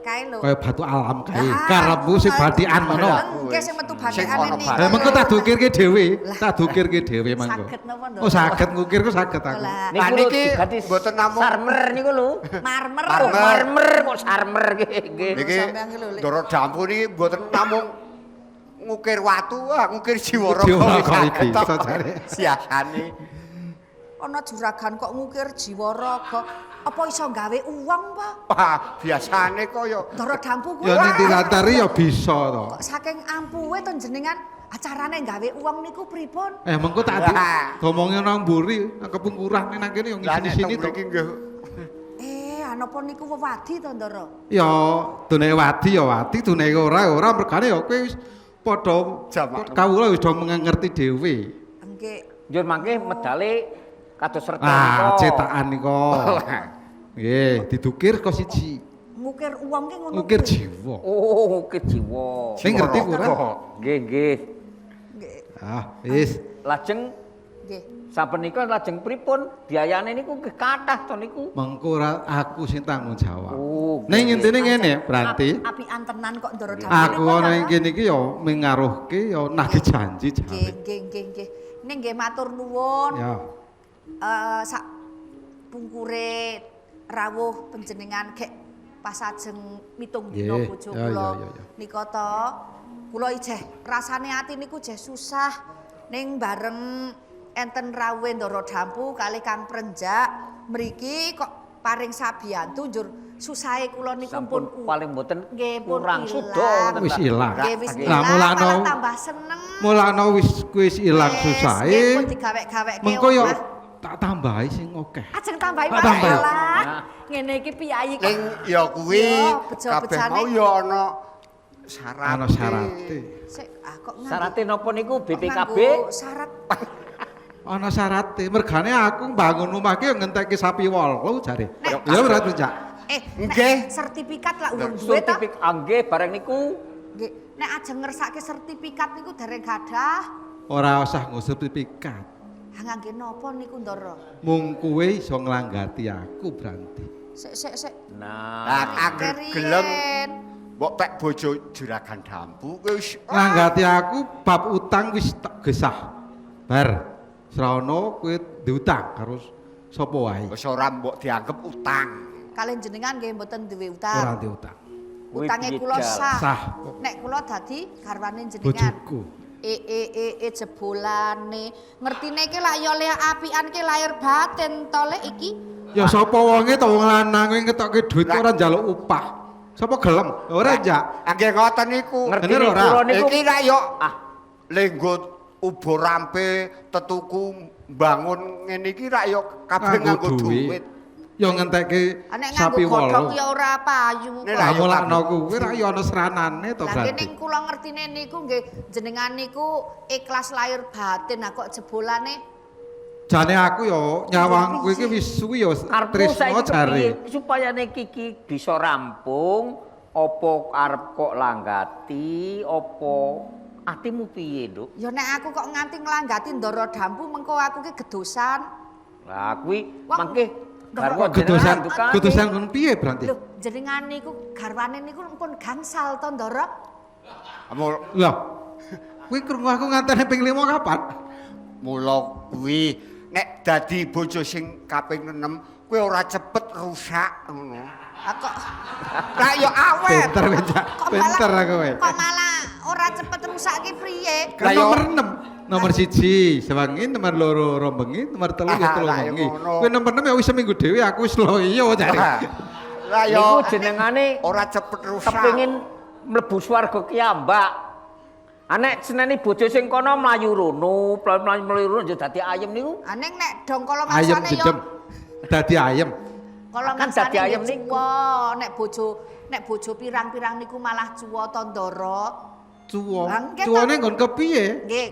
kae lho. Kaya batu alam kae. Karepmu sing badikan ngono. Nggih sing metu badikan iki. Lah mengko tak dukirke dhewe. Tak dukirke dhewe mengko. Saged napa nduk? Oh saged ngukir ku saged aku. Niku niki mboten namung sarmer niku lho. Marmer kok sarmer nggih. Niki ndara dampu niki mboten namung ngukir watu, ngukir jiwa raga iki iso jare. Siasane. Ana juragan kok ngukir jiwa raga. Apa iso gawe uang, Pak? Wah, biasane kaya ndara dampu kuwi. Ya nintilantari ya bisa to. Kok saking ampuhe to jenengan acarane gawe uang niku pripun? Mengko tak domongi nang mburi, kepungkuran nang kene yo ngisi-sini to. Napa niku wadi to, Ndara? Ya, dene wadi ya wadi, dene ora mergane ya kowe wis padha kawula wis do ngerti dhewe. Nggih. Njur mangke medale kados serta nika. Cetakan nika. Nggih, didukir kok siji. Ngukir uang ki ngono. Ngukir jiwa. Oh, ngukir jiwa. Sing ngerti ora? Nggih. Wis. Lajeng nggih. Sapunika lajeng pripun? Biayane niku nggih kathah to niku. Mengko aku sing tanggung jawab. Ning intine ngene, Branti. Apian tenan kok ndara dampu. Aku ana ing kene iki ya mengaruhke ya nagih janji jane. Nggih. Ning nggih matur nuwun. Ya. Sak pungkure rawuh panjenengan gek pas ajeng mitung dina bojo kula nika to kula ijeh rasane ati niku jeh susah ning bareng enten rawuhe ndara dampu kalih Kang Prenjak mriki kok paring sabiyantu njur susahe kula niku Sampun pun paling mboten nggih pun kurang ilang. suda Wis ilang. Nggih wis Lah ilang, mulane malah tambah seneng. mulane wis ilang susahe. Nggih pun digawek-gaweke. Mengko yo omah. tak tambahi sing akeh. Ajeng tambahi Tak tambahi. malah. Ngene iki piyayi kok. Ning ya kuwi Yo, kabeh bejo-bejane. mau ya ana syarat. Ana syarate. Sik, kok Syarate napa niku BPKB? nganggo syarat. Ana syarate. Mergane aku mbangun omah ki yo ngentekke sapi 8 jare. Ya ora Cak. Nggih. Sertifikat lah urung duwe ta? Sertifikat nggih bareng niku. Nggih. Nek ajeng ngersake sertifikat niku dereng gadah. Ora usah nggo sertifikat. Ha ngangge napa niku Ndara? Mung kowe iso nglanggati aku Branti. Sik. Lah angger gelem mbok pek bojo juragan dampu kowe wis Nglanggati aku bab utang wis tak gesah. Bar. Sraono kowe diutang karo sapa wae. wis ora mbok dianggep utang. Kalian jenengan nggih mboten duwe Ora utang. diutang. Utange kula Sah. sah. Nek kula dadi garwane jenengan. Bojoku. Jebolane. Ngertine iki lak ya lek apian ki lahir batin to lek iki. Ya sapa wonge to wong lanang kuwi ngetokke duit ora njaluk upah. Sapa gelem? Ora jak. Nggih ngoten niku. Ngertine kula niku Iki ra yo lenggo ubo rampe tetuku bangun ngene iki ra yo kabeh nganggo duit. Ya ngentekke Nek sapi nganggo godhong 8. ya ora payu. Nek Lah mulakno kuwi ra yo ana seranane to Lah nggih berarti. ning kula ngertine niku nggih jenengan niku ikhlas lahir batin. Nah kok jebolane Jane aku yo nyawang kowe iki wis suwi yo Karepmu tresno saiki jare. kepiye supaya nek iki bisa rampung apa arep kok langgati apa atimu piye, Nduk? ya nek aku kok nganti nglanggati Ndara Dampu mengko aku ki gedosan. Lah kuwi Wah, mangke garwa Gedosan jenengan gedosan kon piye berarti? Lho, jenengan niku garwane niku pun gangsal to Ndara. Lah. Kuwi krungu aku ngantene ping 5 kapan? Mula kuwi nek dadi bojo sing kaping 6 kowe ora cepet rusak ngono. Kok Lah yo awet. Pinter kowe, Cak. Pinter kowe. kok malah ora cepet rusak ki priye? Kan nomor 6. Nomor 1 sewangi, nomor 2 rombengi, nomor 3 ya 3 wengi. Kowe nomor 6 ya wis seminggu dhewe aku wis loyo jare. Lah yo niku jenengane ora cepet rusak. kepengin mlebu swarga kiambak. Anek seneni bojo sing kono mlayu rono, mlayu rono yo dadi ayem niku. Ning nek dong kala Ayem mangsane jejem. yo Dadi ayem. kala Kan mangsane dadi ayem nggih niku. cuwo. Nek bojo pirang-pirang niku malah cuwo to Ndara. Cuwo. Lah, nggih, Cuwone to. nggon kepiye? Nggih,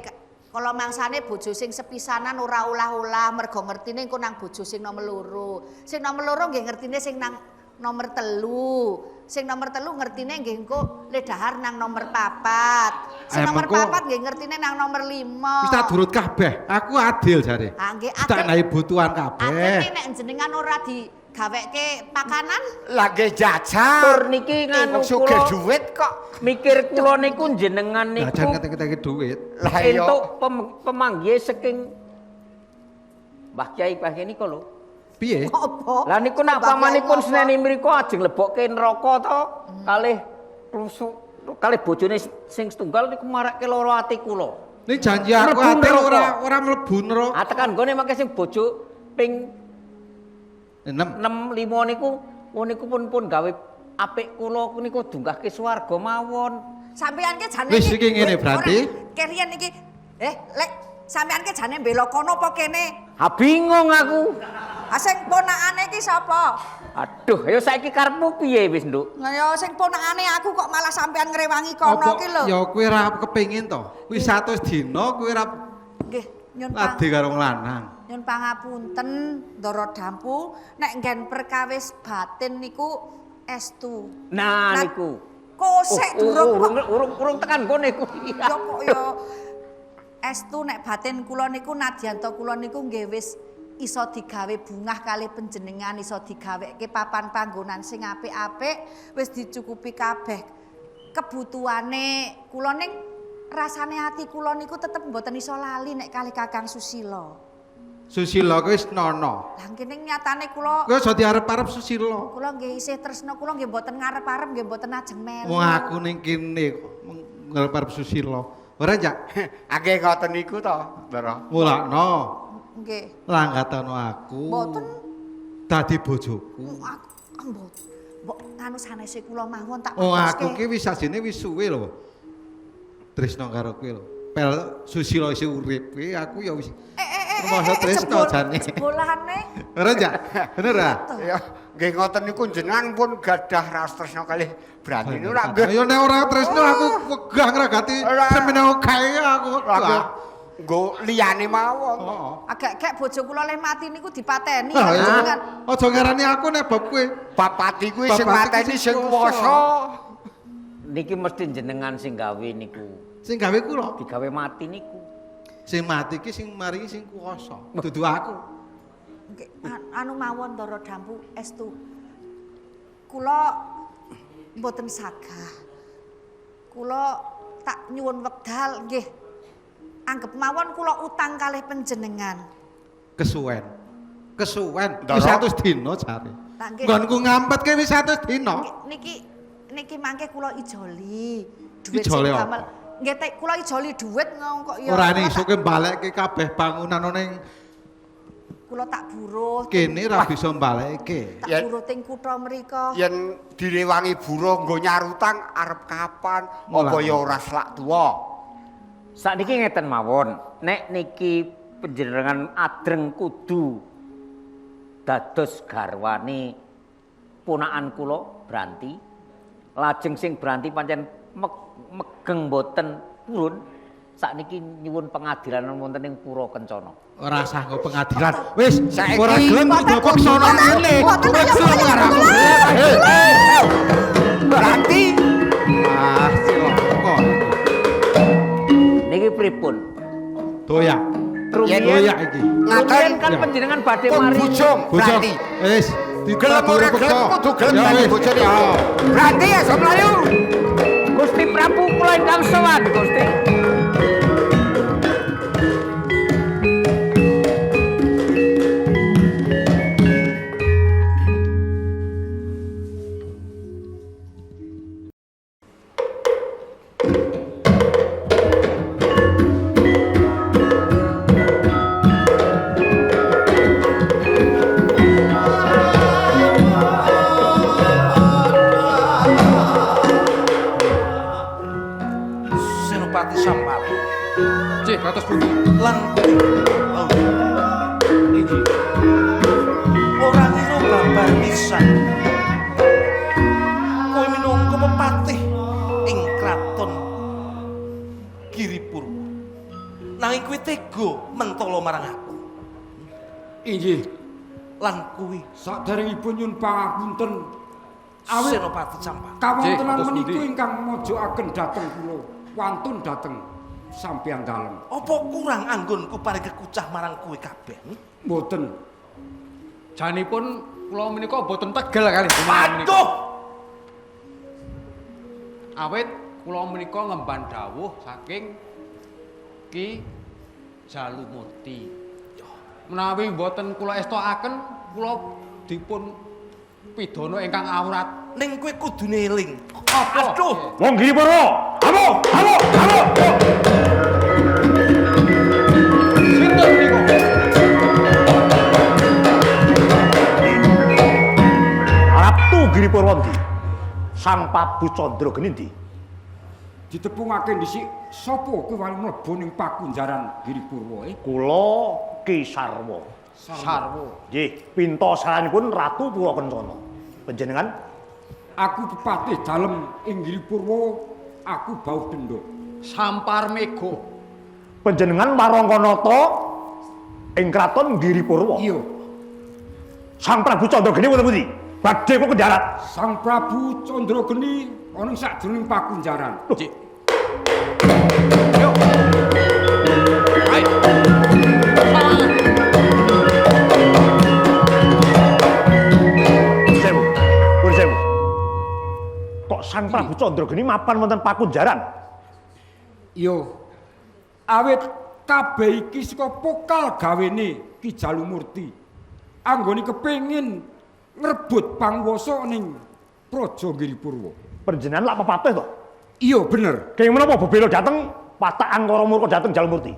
kala mangsane bojo sing sepisanan ora ulah-ulah mergo ngertine engko nang bojo sing nomor 2. Sing nomor 2 nggih ngertine sing nang nomor 3. Sing nomor 3 ngertine nggih engko ledahar nang nomor 4. Sing Ayam nomor engko- 4 nggih ngertine nang nomor 5. Wis tak durut kabeh. Aku adil jare. Ah nggih Wis tak nahi butuhan kabeh. Akhirnya nek jenengan ora digaweke pakanan, Lah nggih jajan. Tur niki nganu sugih kula duit kok. mikir kula niku jenengan niku Jajan ngetek-ngetek duit. Lah yo entuk pemanggih saking Mbah Kyai niku lho. Piye? apa? Lah niku nak pamanipun seneni mriku ajeng lebokke neraka to kalih rusuk kalih bojone sing setunggal niku marekke lara ati kula. Ini janji aku Mlebu adil neraka. ora mlebu neraka. Ah tekan gone mangke sing bojo ping 6. 6 5 niku niku pun gawe apik kula niku dunggahke swarga mawon. Sampeyan ki jane Wis iki ngene, Branti. Kerian iki lek sampeyan ki jane mbela kono apa kene? Ha bingung aku. Ah sing ponakane ki sapa? Aduh, ayo saiki karepmu piye wis, Nduk? Lah ya sing ponakane aku kok malah sampeyan ngrewangi kono ki lho. Ya kowe ora kepengin to. Wis 100 dina kowe ora Nggih, nyun lade karo lanang. nyun pangapunten Ndara Dampu nek nggen perkawis batin niku estu. Nah Lah, niku. Kosek durung kok. urung tekan gone kuwi. Ya kok ya estu nek batin kula niku nadyanto kula niku nggih wis iso digawe bungah kalih panjenengan, iso digaweke papan panggonan sing apik-apik, wis dicukupi kabeh kebutuhane kula ning rasane ati kula niku tetep mboten iso lali nek kalih Kakang Susilo. Susilo kowe wis nono. Lah kene nyatane kula Kowe aja diarep-arep Susilo. kula nggih isih tresna kula nggih mboten ngarep-arep nggih mboten ajeng melu. Wong aku ning kene kok ngarep-arep Susilo. Ora jak? Nggih ngoten niku to, Ndara. Mulakno. Nggih. Langgatano aku. Mboten Dadi bojoku. aku mboten. mbok nganu sanese kula mawon tak Oh, padoske. aku ki wis sajene wis suwe lho. Tresno karo kowe lho. Pel Susilo isih urip kuwi aku ya wis rumangsa tresno jane. Jebolane. Ora ya? Bener ah? Ya, nggih ngoten niku jenengan pun gadah ras tresno kalih Branti niku ora nggih. Ya nek ora tresno aku wegah ngragati semene kae aku. Nggo liyane mawon. Agak-agak bojo kula leh mati niku dipateni Ah, ya. jenengan. Aja ngarani aku nek bab kowe. Bab pati kuwi sing mateni sing kuwasa. Niki mesti jenengan sing gawe niku. Sing gawe kula digawe mati niku. Sing mati ki sing maringi sing kuwasa. Dudu aku. Nggih, anu mawon Ndara Dampu estu. Kula mboten sagah. Kula tak nyuwun wekdal nggih. Anggep mawon kula utang kalih panjenengan. Kesuwen. Kesuwen. Wis 100 dina jare. Tak nggih. Nggonku ngampetke wis 100 dina. Niki mangke kula ijoli. Duit Ijoli sing apa? damel. Nggih kula ijoli dhuwit kok ya. Ora isuke balekke kabeh bangunan ning Kula tak buruh. kene ra bisa balekke. Tak buruh teng kutha mrika. Yen direwangi buruh nggo nyarutang arep kapan? Olah. Apa ya ora selak tuwa? Sakniki ngeten mawon, nek niki panjenengan adreng kudu dados garwane ponakan kula Branti. Lajeng sing Branti pancen megeng boten purun. Sakniki nyuwun pengadilan wonten ing Pura Kencana. Ora sah nggo pengadilan. Wis Saiki ora gelem uga peksana ngene. Ora gelem karo. Branti. Ah, cilaka. Niki pripun? Doyak. Doyak iki. Ngaten kan panjenengan badhe mari. Bujung Branti. Wis Gelem ora gelem kudu gelem dadi bojone. Branti ya Melayu. Gusti Prabu kula ingkang sowan, Gusti. Senopati Sampar. Cih, kados pundi? Lan iki ora ngira babar pisan. Kowe minangka pepatih ing kraton Giripurwa. Nanging kowe tega mentala marang aku. Inggih, Lan kuwi saderengipun nyun pangapunten awit Senopati Sampar. kawontenan menika ingkang mojokaken dhateng kula, wantun dhateng sampeyan dalem. Apa kurang anggonku paring kekucah marang kowe kabeh? Mboten. Janipun kula menika boten tegel kalih jenengan menika. Aduh! Awit kula menika ngemban dawuh saking Ki Jalumurti. Menawi mboten kula estokaken, kula dipun pidana ingkang awrat. Ning kowe kudune eling. Apa? Aduh! Wong Giripura. Halo. Sinten niku? Ratu Giripura ndi? Sang Prabu Candra Geni ndi? Ditepungake dhisik sapa kowe wali mlebu ning pakunjaran Giripurwa Kula Ki Sarwa. Sarwa. Nggih, pinta saranipun Ratu Pura Kencana. Panjenengan Aku pepatih dalem ing Giripurwa, aku Bauh Denda. Sampar Mega. panjenengan Warangkanata ing kraton Giripurwa. Iya. Sang Prabu Candrageni wonten pundi? Badhe kok kendarat. Sang Prabu Candrageni ana sajroning pakunjaran. Cik. Yo. Hai. Sewu. Pun sewu. Kok Sang Prabu Candrageni mapan wonten pakunjaran? Iya. Awit kabeh iki saka pokal gawene Ki Jalumurti. Anggone kepengin ngrebut pangwasa ning Praja Giripurwa. Panjenengan lak pepatih to? Iya bener. Kenging menapa bebelo dateng Patak Angkara Murka dateng Jalumurti?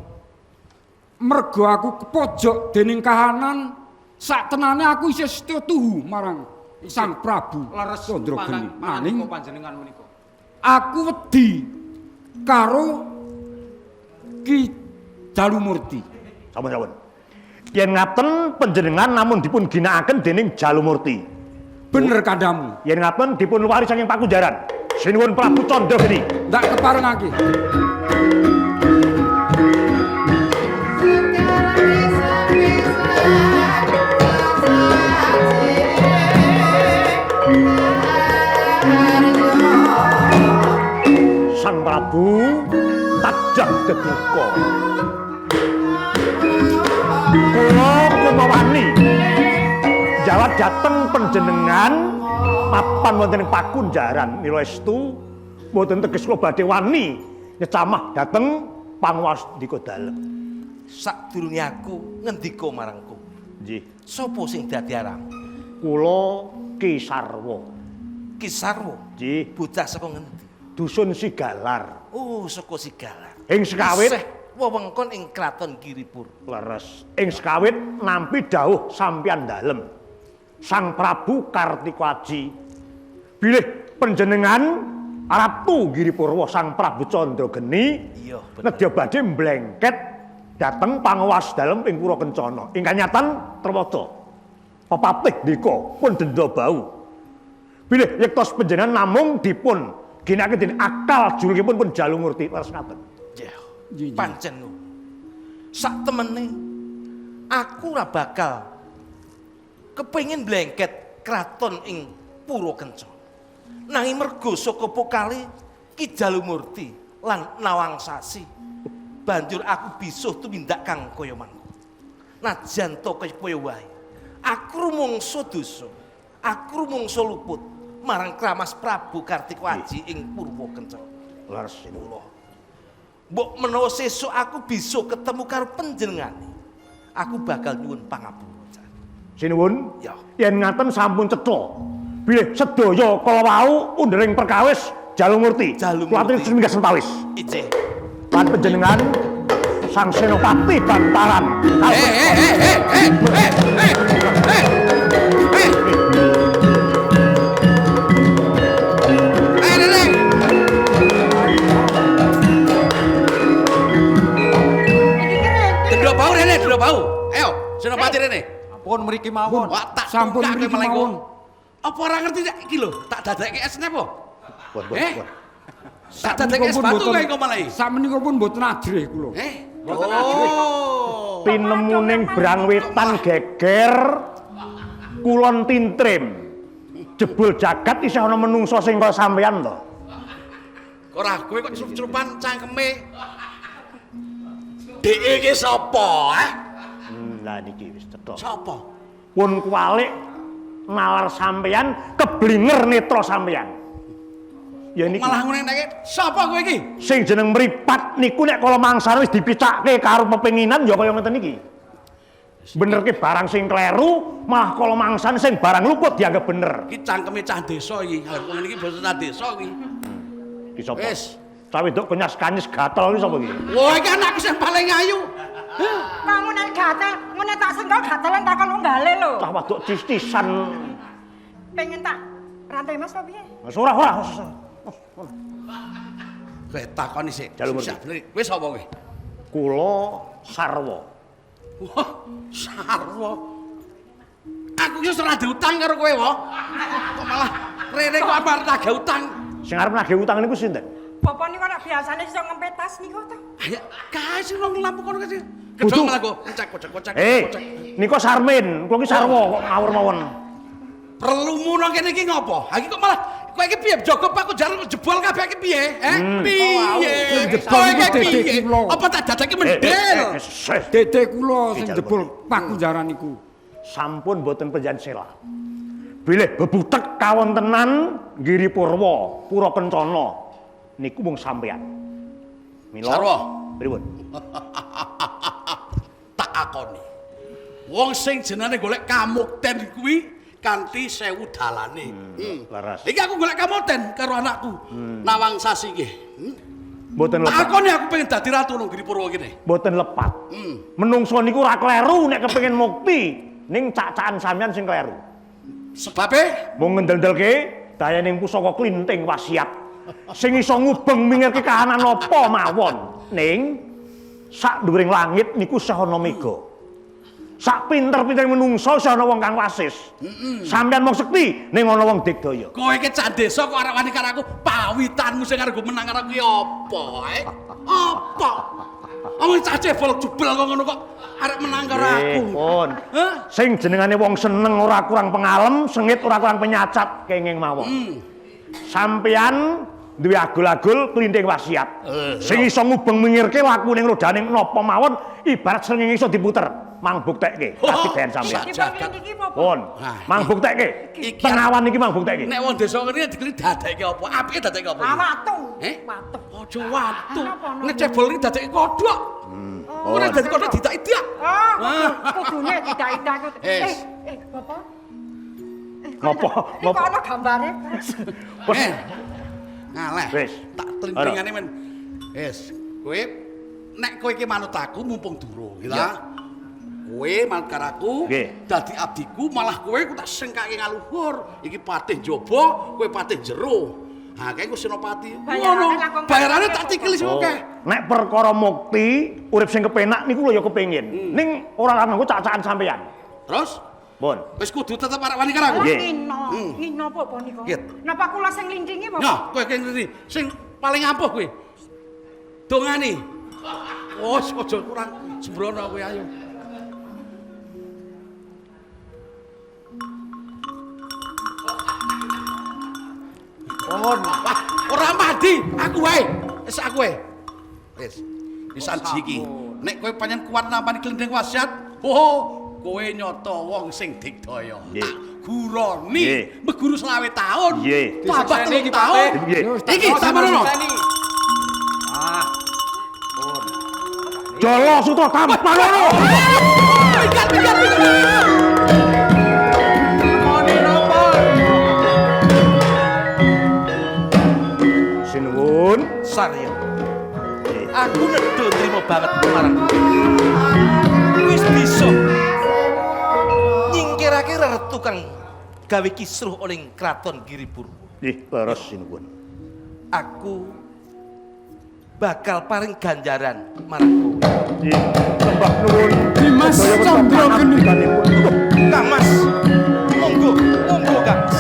Mergo aku kepojok dening kahanan, sak tenane aku isih setya tuhu marang Sang Prabu leres Candrageni nanging panjenengan menika. aku wedi karo Ki Jalumurti. Sampun. Yen ngaten panjenengan namun dipun ginakaken dening Jalumurti. Bener kandamu. Yen ngaten dipun waris saking Pakujaran. Sinuwun Prabu Candrageni. Ndak keparengake. Sang Prabu tadah geduka. Kula kumawani jawab dhateng panjenengan mapan wonten ing Pakunjaran mila estu boten teges kula badhe wani nyecamah dhateng panguwastika dalem. Sadurunge aku ngendika marangku. Nggih. Sapa sing dadi arang? Kula Ki Sarwa. Ki Sarwa. Nggih. Bocah saka ngendi? Dusun Sigalar. Oh, saka Sigalar. Ing sekawit wewengkon ing Kraton Giripur. Leres. Ing sekawit nampi dawuh sampeyan dalem. Sang Prabu Kartikaji bilih panjenengan Ratu Giripurwa Sang Prabu Candrageni nedya badhe mblengket dhateng panguwas dalem ing Pura Kencana. Ingkang nyatan Trewada. Pepatih dika pun denda bau. Bilih yektos panjenengan namung dipun ginakaken dening akal julukipun pun Jalumurti leres ngaten. Nggih. Pancen lho. Sak temene aku ora bakal kepengin blengket kraton ing Pura Kencana. Nanging mergo saka pokale Ki Jalumurti lan Nawangsasi banjur aku bisuh tumindak kang kaya mangko. Najan to kaya wae. Aku rumangsa dosa. Aku rumangsa luput marang Kramas Prabu Kartikaji ing Purwa Kencana. Leres kula. Mbok menawa sesuk aku bisa ketemu karo panjenengane, aku bakal nyuwun pangapura. Sinuwun. Ya. Yen ngaten sampun cetha. Bilih sedaya kala wau undering perkawis Jalumurti. Kuwi sumingga sentawis. Ijeh. Lan panjenengan Sang Senopati Bantaran. Dendra bau. Ayo, Senopati rene. Ampun mriki mawon. Wah, tak Sampun tungkake mriki malah mawon. Apa ora ngerti nek iki lho, tak dadekke esne apa? Pun. Tak dadekke es batu kae kok malah. Sakmenika pun mboten ajrih kula. Oh. Tinemuning brang wetan geger kulon tintrim. Jebul jagat isih ana menungso sing kaya sampeyan to. Ora kowe kok cerup-cerupan cangkeme. Deke iki sapa, Lah niki wis cetha. Sapa? Pun kualik nalar sampeyan keblinger netra sampeyan. Ya niki. Malah ngene nek sapa kowe iki? Sing jeneng mripat niku nek kala mangsane wis dipicake karo pepenginan ya kaya ngeten iki. Benerke barang sing kleru, malah kala mangsane sing barang luput dianggap bener. Iki cangkeme cah desa iki. Lah ngene iki basa cah desa iki. Ki sapa? Wis. Cah wedok kenyas kanyes gatel iki sapa iki? Wah, iki anakku sing paling ayu. Kamu nek gatel, ngene tak sengkol gatelan takon unggale lho. Cah wedok cis-cisan. Pengen tak rantai Mas apa piye? Wis ora. Kowe takoni sik. Jalumurti. Wis sapa kowe? Kula Sarwa. Wah, Sarwa. Aku wis ora ada utang karo kowe, wae. Kok malah rene kok arep nagih utang. Sing arep nagih utang niku sinten? Bapak niku nek biasane iso ngempet tas niku to. Ayo, kae sing nang lampu kono kae. Kedok malah kok kocak. Nika Sarmin, kula ki Sarwa kok ngawur mawon. Perlumu nang kene iki ngopo? Ha iki kok malah kowe iki piye jaga Pakujaran jebol kabeh iki piye? Piye? Kowe iki piye? Apa tak dadake mendel? Dedek kula sing jebul Pakujaran niku. Sampun boten panjenengan sela. Bilih bebutek kawontenan Giripurwa, Pura Kencana niku mung sampeyan. Mila Sarwa, pripun? Tak akoni. Wong sing jenenge golek kamukten kuwi kanthi 1000 dalane. Laras. Iki aku golek kamukten karo anakku. Nawangsasi iki. Boten lepat. Tak akoni aku pengen dadi ratu nang Giripurwa kene. Boten lepat. Menungso niku ora kleru nek kepengin mukti ning cak-cakan sampeyan sing kleru. Sebabe mung ngendel-ndelke dayaning pusaka klinting wasiat sing iso ngubeng mingirke kahanan apa mawon ning sak dhuwuring langit niku isih ana mega. Sak pinter-pinter menungso isih ana wong kang wasis. Sampeyan mung sekti ning ana wong digdaya. Kowe iki cak desa kok arek wani karo aku, pawitanmu sing arep menang karo aku apa? Apa? Omong cah cebol jubel kok ngono kok arek menang karo aku. Pun. Sing jenengane wong seneng ora kurang pengalem, sengit ora kurang penyacat kenging mawon. Sampeyan duwe agul-agul klinting wasiat. Sing iso ngubeng mingirke laku ning rodaning napa mawon ibarat srengenge iso diputer. Mang buktekke kasidayan sampeyan. Pun. Mang buktekke. Tenawan iki mang buktekke. Nek wong desa kene dikeli dadekke apa? Apike dadekke apa? Watu. Watu. Aja watu. Nek cebol iki dadekke kodhok. Ora dadi kodhok didak-idak. Kudune didak-idak. Bapak. Ngopo? Iki ana gambare. Ngaleh. Wis. Tak tlintingane men. Wis, kowe nek kowe iki manut aku mumpung durung, ya. Kowe manut karo aku, dadi abdiku, malah kowe ku tak sengkake ngaluhur. Iki patih jaba, kowe patih jero. Ha, kae ku senopati. Ngono. Bayarane tak tikil sing akeh. Nek perkara mukti, urip sing kepenak niku lho ya kepengin. Ning ora lan nggo cak-cakan sampeyan. Terus? Pun. Wis kudu tetep arek wani karo aku. Ngino apa niku? Napa kula sing lindingi apa? Nah, kowe kene sing paling ampuh kowe. Dongani. Wes aja kurang sembrono kowe ayo. Ora mati, aku wae. Wis aku wae. Wis. Pisan iki. Nek kowe pancen kuat nampani klinting wasiat, kowe nyoto wong sing digdaya. Tak guroni meguru 20 taun. Tambah 3 taun. Iki samono. Jolo Sutra tampak ngono. Pikat. Mone napa? Sinuwun, Sarya. Aku nedho trima banget marang. Wis bisa nyingkirake retu kang gawe kisruh ning kraton Giripurwa. Nggih, leres sinuwun. Aku bakal paring ganjaran marang kowe. Nggih, sembah nuwun. Dimas Candrageni. Kang Mas, monggo Kang Mas.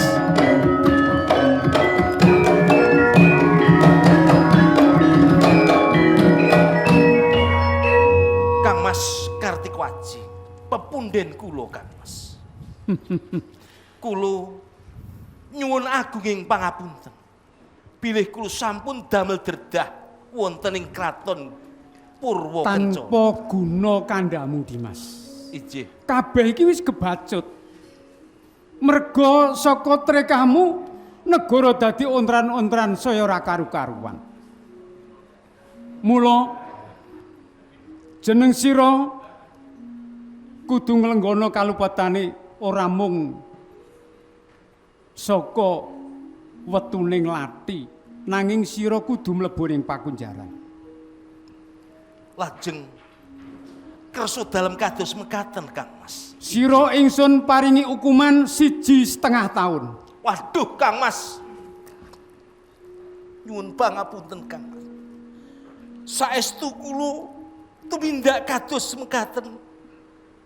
Kang Mas Kartikwaji, pepunden kula Kang Mas. Kula nyuwun agunging pangapunten. Bilih kula sampun damel derdah wonten ing kraton Purwakencana. Tanpa guna kandamu Dimas. Ijih. Kabeh iki wis kebacut. Merga saka trekamu negara dadi ontran-ontran saya ora karu-karuan. Mula jeneng sira kudu nglenggono kalupatane ora mung saka wetuning lati, nanging sira kudu mlebu ning pakunjaran. Lajeng kersa dalem kados mekaten Kang Mas. Sira ingsun paringi hukuman 1,5 taun. Waduh Kang Mas. Nyuwun pangapunten Kang Mas. Saestu kula tumindak kados mekaten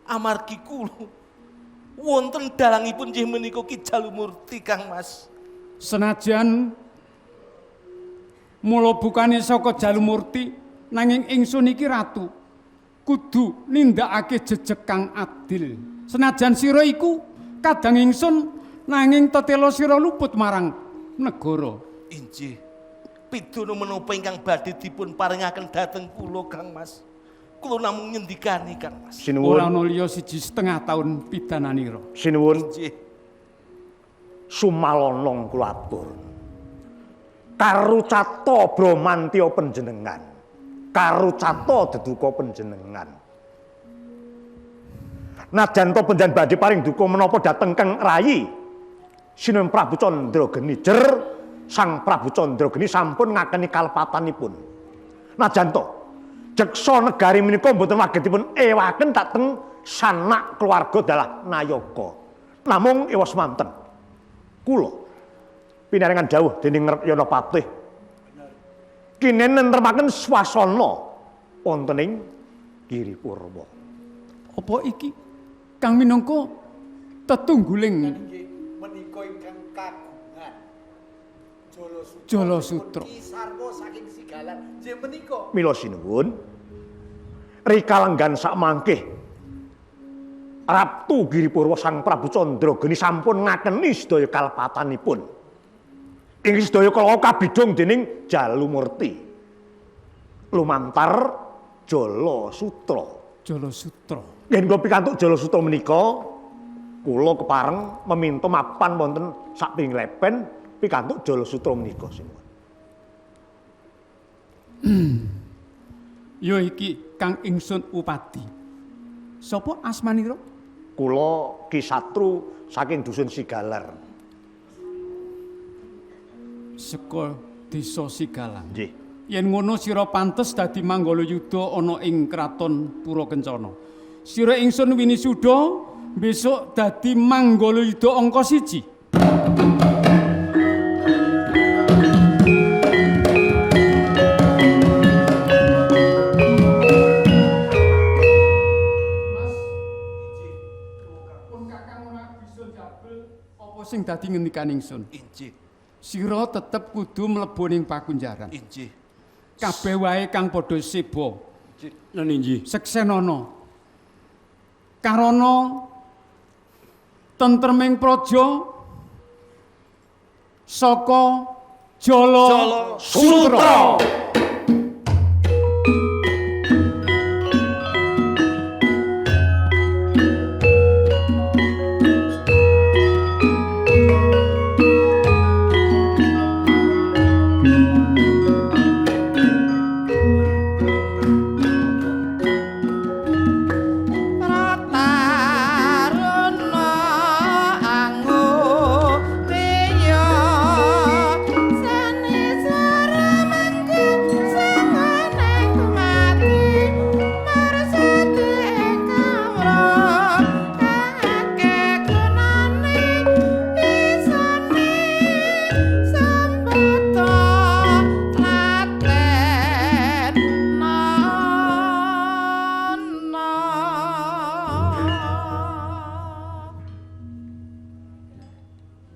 amargi kula wonten dalangipun nggih menika Ki Jalumurti Kang Mas. Senajan mula bukane saka Jalumurti nanging ingsun iki ratu kudu nindakake jejeg kang adil. Senajan sira iku kadang ingsun nanging tetela sira luput marang negara. Injih. Pidana menapa ingkang badhe dipun paringaken dhateng kula Kang Mas. Kula namung nyendikani Kang Mas. Ora ana liya 1,5 taun pidananira. Sinuwun. Sumalonong kula atur. Karucata Bramantya panjenengan. Karucata deduka panjenengan. Najan to panjenengan badhe paring duka menapa dhateng Kang Rayi. Sinuwun Prabu Candrageni jer Sang Prabu Candrageni sampun ngakeni kalepatanipun. Najan to jeksa negari menika mboten wagetipun ewaken dhateng sanak keluarga dalah Nayaka. Namung ewa semanten. Kula pinaringan dawuh dening Yanapatih. Kine nentremaken swasana wonten ing Giripurwa. Apa iki kang minangka tetungguling Menika ingkang kagungan Jala Sutra. Sarwa saking Sigalan. Nggih menika. Mila sinuwun rikalenggan sakmangkih Ratu Giripurwa Sang Prabu Candrageni sampun ngakeni sedaya kalepatanipun. Ing sedaya kala kabidhong dening Jalumurti. Lumantar Jala Sutra. Jala Sutra. Yen kula pikantuk Jala Sutra menika kula kepareng meminta mapan wonten saping lepen pikantuk Jala Sutra menika sinuwun. Ya iki kang ingsun upati. Sapa asmanira? Kula Ki Satru saking dusun Sigalar. Seka desa Sigalang. Nggih. Yen ngono sira pantes dadi manggala yuda ana ing kraton Purakencana. Sira ingsun winisuda besok dadi manggala yuda angka 1. Sing dadi ngendikan ingsun. Injih. Sira tetep kudu mlebu ning pakunjaran. Injih. Kabeh wae kang padha seba. Injih. Seksenana. Karana tentreming praja saka Jala Sutra.